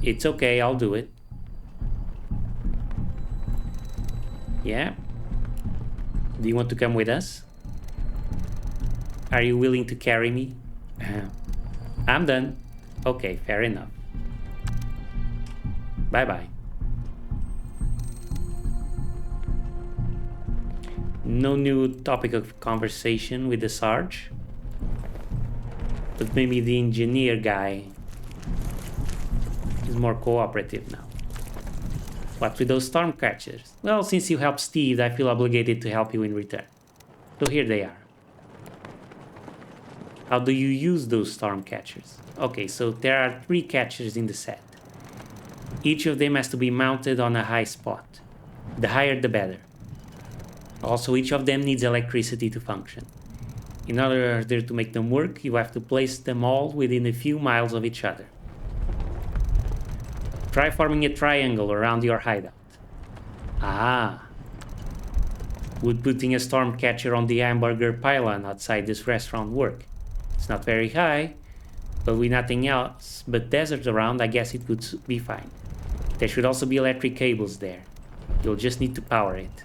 It's okay, I'll do it. Yeah? Do you want to come with us? Are you willing to carry me? I'm done. Okay, fair enough. Bye-bye. No new topic of conversation with the Sarge. But maybe the engineer guy is more cooperative now. What with those storm catchers? Well, since you helped Steve, I feel obligated to help you in return. So here they are. How do you use those storm catchers? Okay, so there are 3 catchers in the set. Each of them has to be mounted on a high spot. The higher the better. Also, each of them needs electricity to function. In order to make them work, you have to place them all within a few miles of each other. Try forming a triangle around your hideout. Ah. Would putting a storm catcher on the hamburger pylon outside this restaurant work? It's not very high, but with nothing else but desert around, I guess it would be fine. There should also be electric cables there. You'll just need to power it.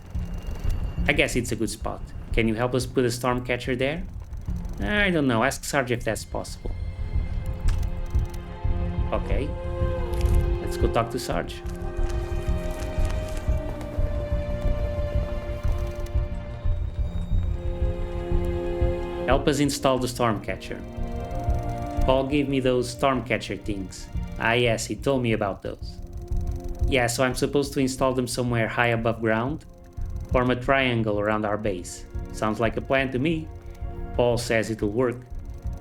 I guess it's a good spot. Can you help us put a storm catcher there? I don't know, ask Sarge if that's possible. Okay, let's go talk to Sarge. Help us install the Stormcatcher. Paul gave me those Stormcatcher things. Ah yes, he told me about those. Yeah, so I'm supposed to install them somewhere high above ground? Form a triangle around our base. Sounds like a plan to me. Paul says it'll work.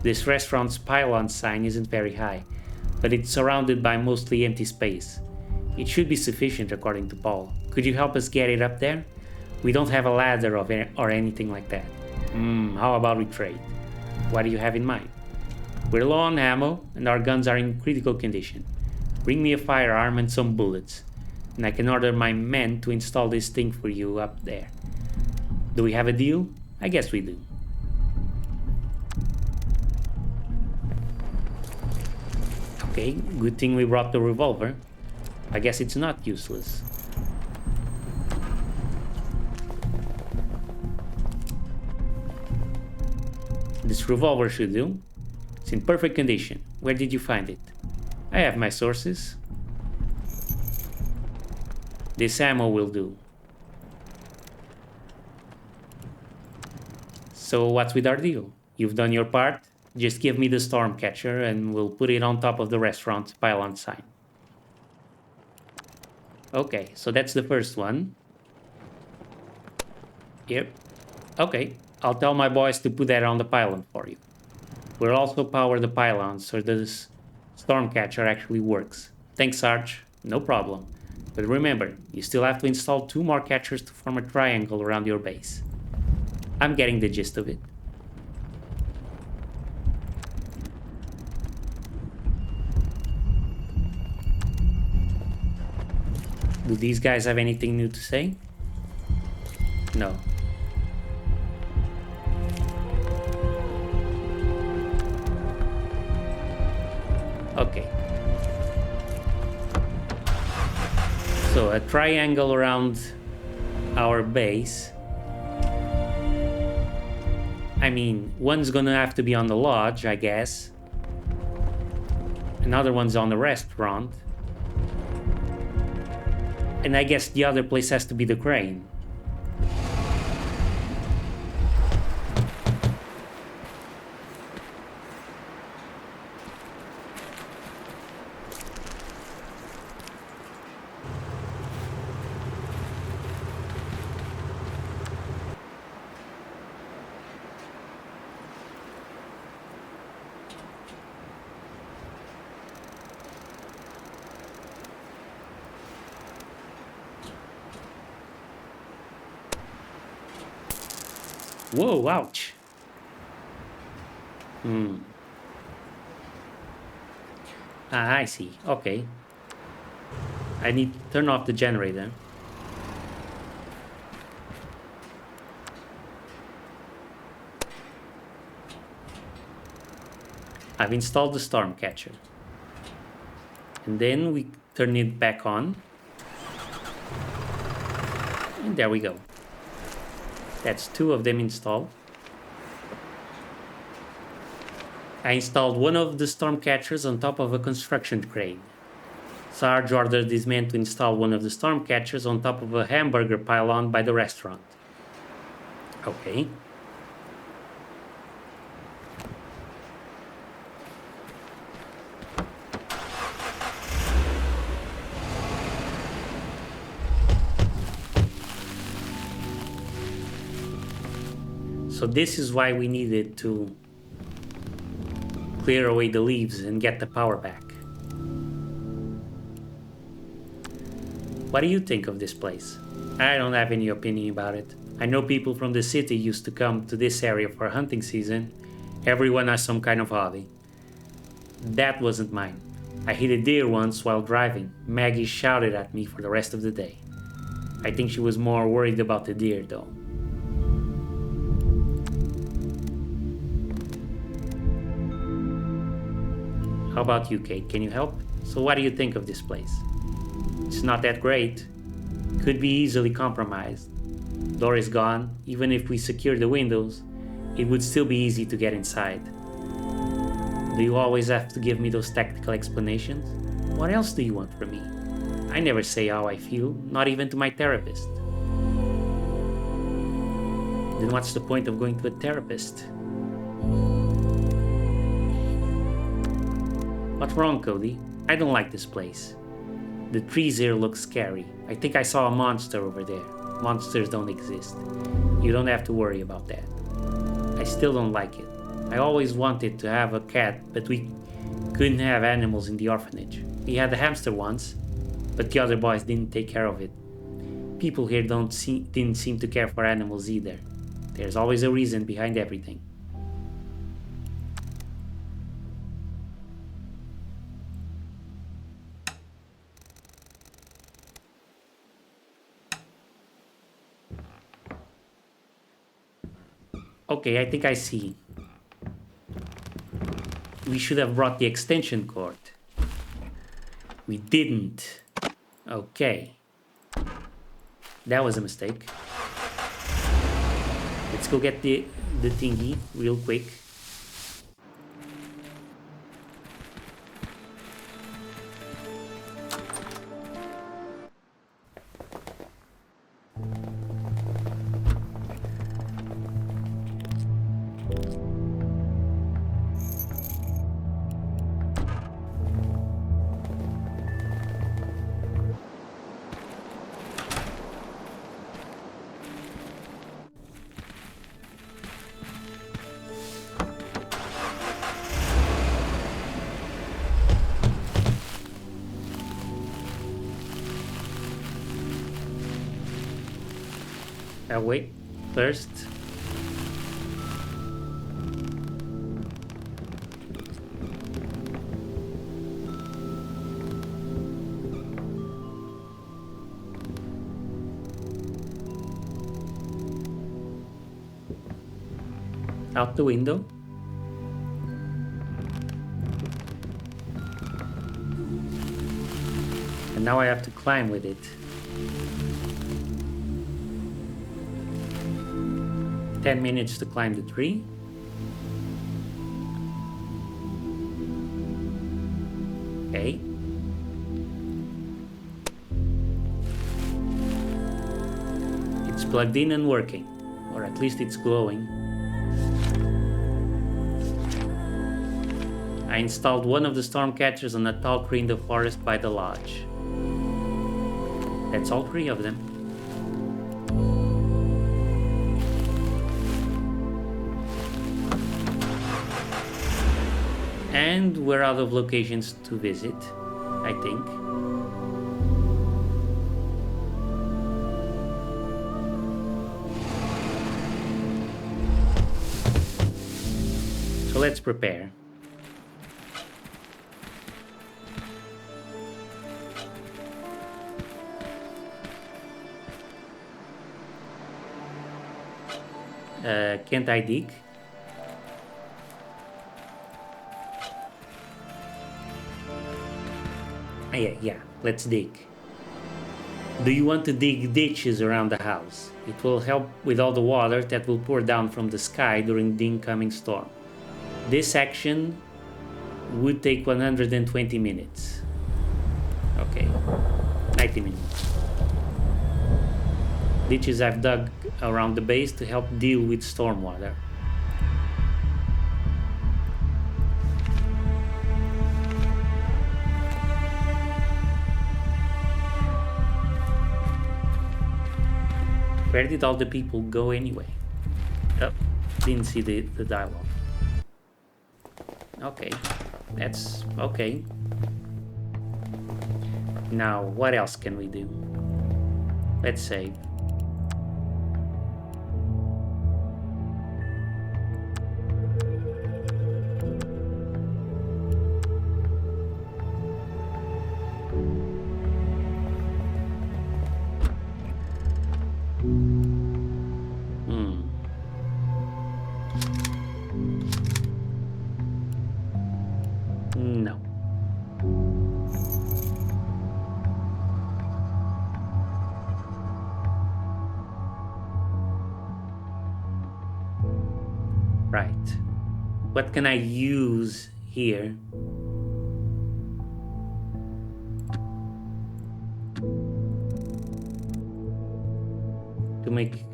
This restaurant's pylon sign isn't very high, but it's surrounded by mostly empty space. It should be sufficient according to Paul. Could you help us get it up there? We don't have a ladder or anything like that. How about we trade? What do you have in mind? We're low on ammo and our guns are in critical condition. Bring me a firearm and some bullets, and I can order my men to install this thing for you up there. Do we have a deal? I guess we do. Okay, good thing we brought the revolver. I guess it's not useless. This revolver should do. It's in perfect condition. Where did you find it? I have my sources. This ammo will do. So what's with our deal? You've done your part. Just give me the Stormcatcher and we'll put it on top of the restaurant's pylon sign. Okay, so that's the first one. Yep. Okay, I'll tell my boys to put that on the pylon for you. We'll also power the pylon so this Stormcatcher actually works. Thanks, Sarge. No problem. But remember, you still have to install 2 more catchers to form a triangle around your base. I'm getting the gist of it. Do these guys have anything new to say? No. Okay. So a triangle around our base. I mean, one's gonna have to be on the lodge, I guess. Another one's on the restaurant. And I guess the other place has to be the crane. Whoa, ouch. Ah, I see. Okay. I need to turn off the generator. I've installed the Stormcatcher. And then we turn it back on. And there we go. That's 2 of them installed. I installed one of the Stormcatchers on top of a construction crane. Sarge ordered his men to install one of the Stormcatchers on top of a hamburger pylon by the restaurant. Okay. So this is why we needed to clear away the leaves and get the power back. What do you think of this place? I don't have any opinion about it. I know people from the city used to come to this area for hunting season. Everyone has some kind of hobby. That wasn't mine. I hit a deer once while driving. Maggie shouted at me for the rest of the day. I think she was more worried about the deer though. How about you, Kate? Can you help? So what do you think of this place? It's not that great. Could be easily compromised. Door is gone. Even if we secure the windows, it would still be easy to get inside. Do you always have to give me those tactical explanations? What else do you want from me? I never say how I feel, not even to my therapist. Then what's the point of going to a therapist? What's wrong, Cody? I don't like this place. The trees here look scary. I think I saw a monster over there. Monsters don't exist. You don't have to worry about that. I still don't like it. I always wanted to have a cat, but we couldn't have animals in the orphanage. We had a hamster once, but the other boys didn't take care of it. People here didn't seem to care for animals either. There's always a reason behind everything. Okay, I think I see. We should have brought the extension cord. We didn't. Okay. That was a mistake. Let's go get the thingy real quick. Wait, first. Out the window. And now I have to climb with it. 10 minutes to climb the tree. Okay. It's plugged in and working, or at least it's glowing. I installed one of the storm catchers on a tall tree in the forest by the lodge. That's all 3 of them. And we're out of locations to visit, I think. So let's prepare. Can't I dig? Yeah, let's dig. Do you want to dig ditches around the house? It will help with all the water that will pour down from the sky during the incoming storm. This action would take 120 minutes. Okay, 90 minutes. Ditches I've dug around the base to help deal with stormwater. Where did all the people go anyway? Oh, didn't see the dialogue. Okay, that's okay. Now, what else can we do? Let's save. No. Right. What can I use here? To make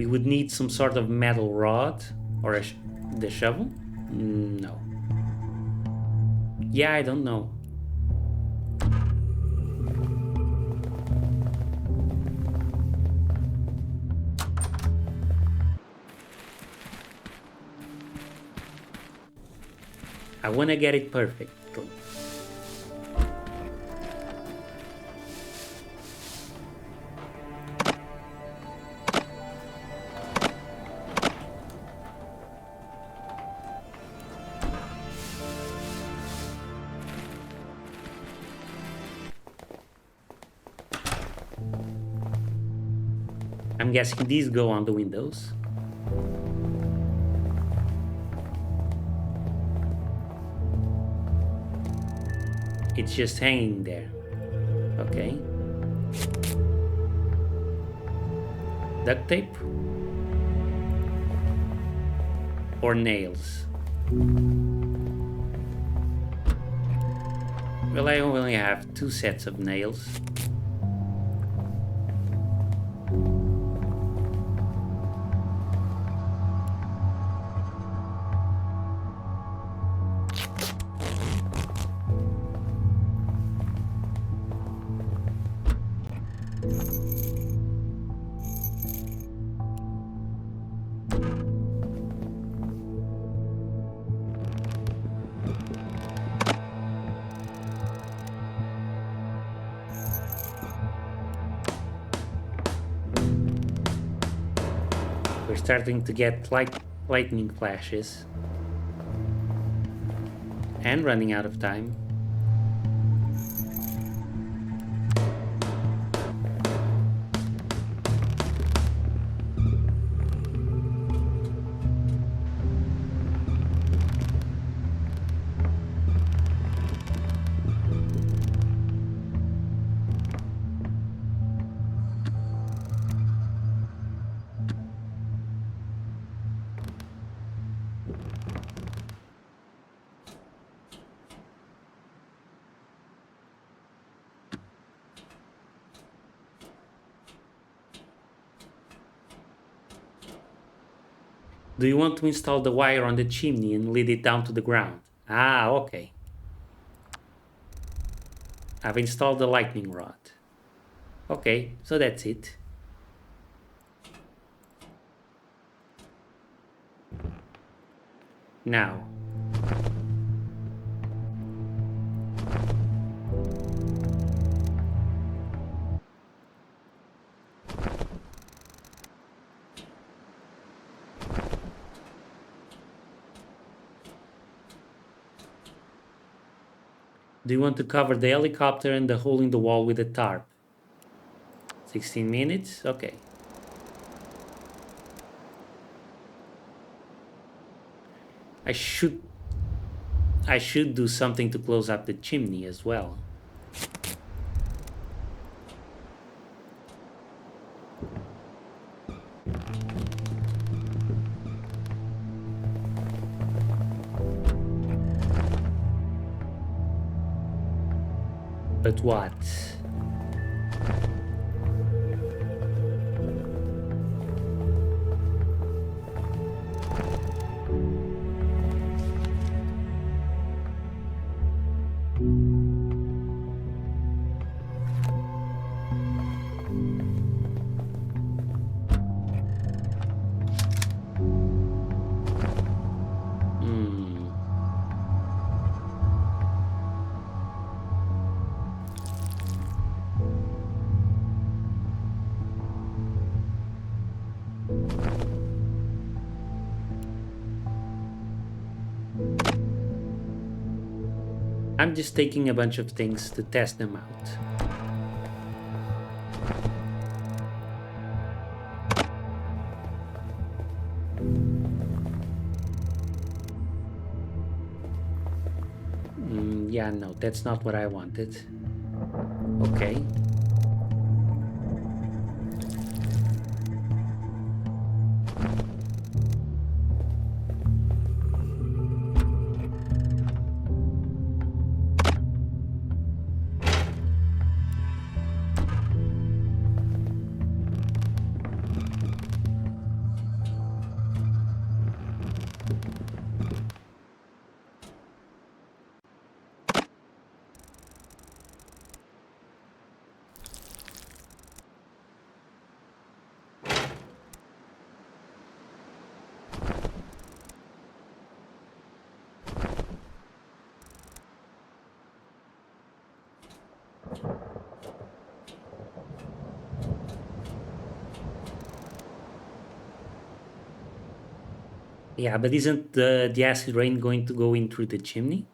We would need some sort of metal rod or the shovel? No. Yeah, I don't know. I want to get it perfect. I'm guessing these go on the windows. It's just hanging there. Okay. Duct tape? Or nails? Well, I only have 2 sets of nails. We're starting to get lightning flashes. And running out of time. Do you want to install the wire on the chimney and lead it down to the ground? Ah, okay. I've installed the lightning rod. Okay, so that's it. Now. Do you want to cover the helicopter and the hole in the wall with a tarp? 16 minutes? Okay. I should do something to close up the chimney as well. But what? I'm just taking a bunch of things to test them out. Yeah, no, that's not what I wanted. Okay. Yeah, but isn't the acid rain going to go in through the chimney?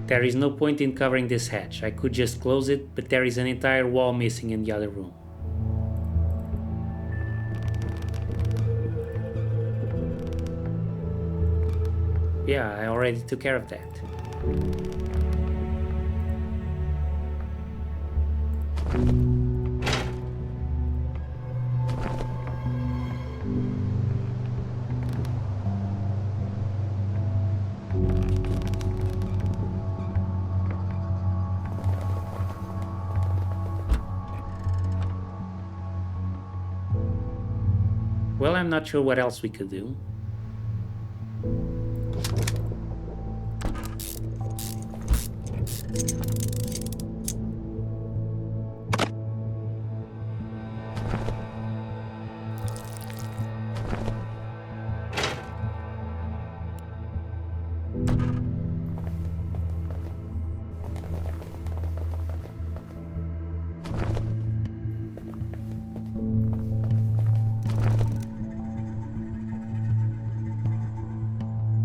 There is no point in covering this hatch. I could just close it, but there is an entire wall missing in the other room. Yeah, I already took care of that. Well, I'm not sure what else we could do.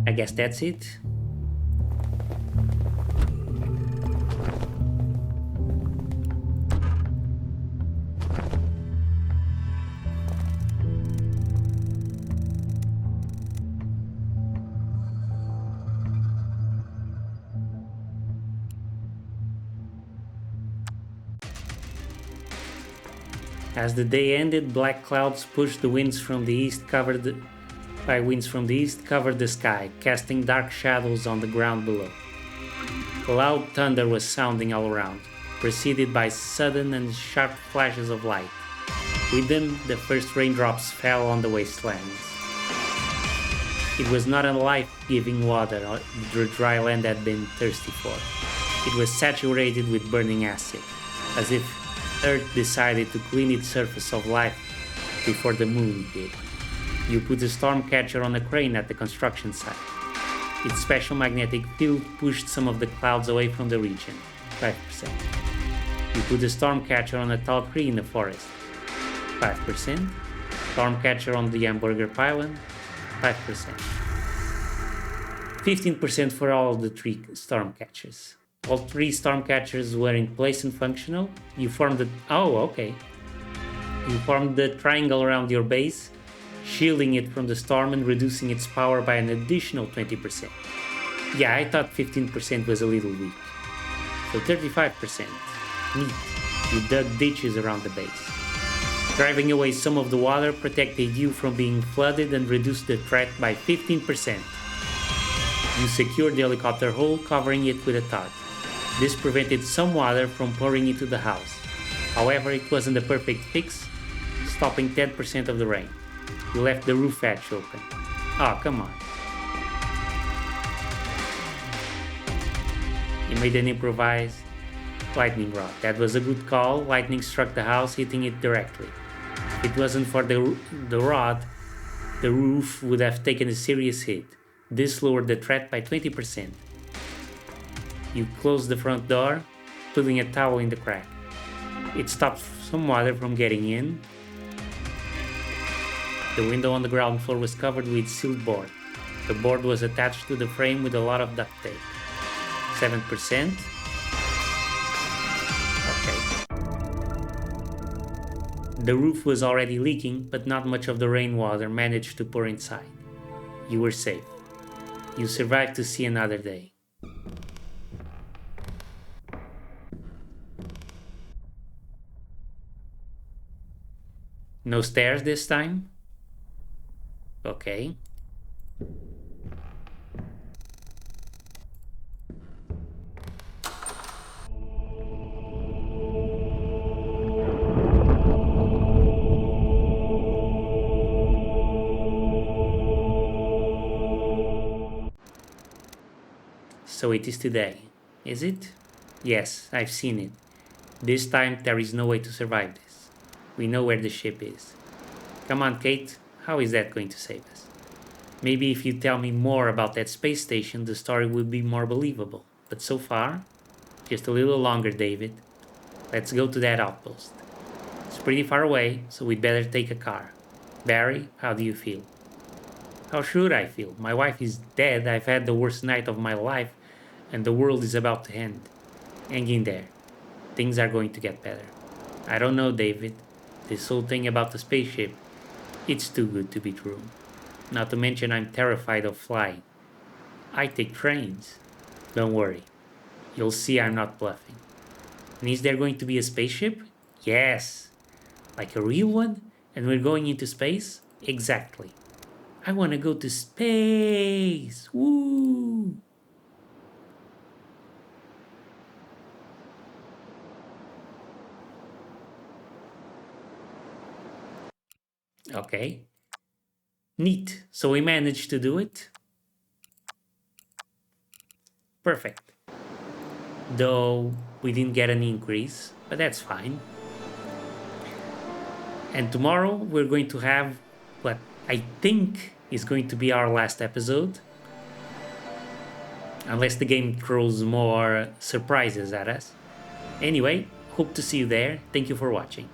I guess that's it. As the day ended, black clouds pushed the winds from the east covered the sky, casting dark shadows on the ground below. Loud thunder was sounding all around, preceded by sudden and sharp flashes of light. With them, the first raindrops fell on the wastelands. It was not a life-giving water the dry land had been thirsty for. It was saturated with burning acid, as if Earth decided to clean its surface of life before the moon did. You put the storm catcher on a crane at the construction site. Its special magnetic field pushed some of the clouds away from the region, 5%. You put the storm catcher on a tall tree in the forest, 5%. Storm catcher on the hamburger pylon, 5%. 15% for all of the 3 storm catchers. All 3 storm catchers were in place and functional. You formed the triangle around your base, shielding it from the storm and reducing its power by an additional 20%. Yeah, I thought 15% was a little weak. So 35%. Neat. You dug ditches around the base. Driving away some of the water protected you from being flooded and reduced the threat by 15%. You secured the helicopter hull, covering it with a tarp. This prevented some water from pouring into the house. However, it wasn't a perfect fix, stopping 10% of the rain. You left the roof hatch open. Oh, come on. You made an improvised lightning rod. That was a good call. Lightning struck the house, hitting it directly. If it wasn't for the rod, the roof would have taken a serious hit. This lowered the threat by 20%. You closed the front door, putting a towel in the crack. It stopped some water from getting in. The window on the ground floor was covered with sealed board. The board was attached to the frame with a lot of duct tape. 7%. Okay. The roof was already leaking, but not much of the rainwater managed to pour inside. You were safe. You survived to see another day. No stairs this time? Okay. So it is today, is it? Yes, I've seen it. This time there is no way to survive this. We know where the ship is. Come on, Kate, how is that going to save us? Maybe if you tell me more about that space station, the story will be more believable. But so far, just a little longer, David. Let's go to that outpost. It's pretty far away, so we'd better take a car. Barry, how do you feel? How should I feel? My wife is dead, I've had the worst night of my life, and the world is about to end. Hang in there. Things are going to get better. I don't know, David. This whole thing about the spaceship, it's too good to be true. Not to mention I'm terrified of flying. I take trains. Don't worry. You'll see I'm not bluffing. And is there going to be a spaceship? Yes. Like a real one? And we're going into space? Exactly. I want to go to space. Woo! Okay. Neat. So we managed to do it. Perfect. Though we didn't get an increase, but that's fine. And tomorrow we're going to have what I think is going to be our last episode. Unless the game throws more surprises at us. Anyway, hope to see you there. Thank you for watching.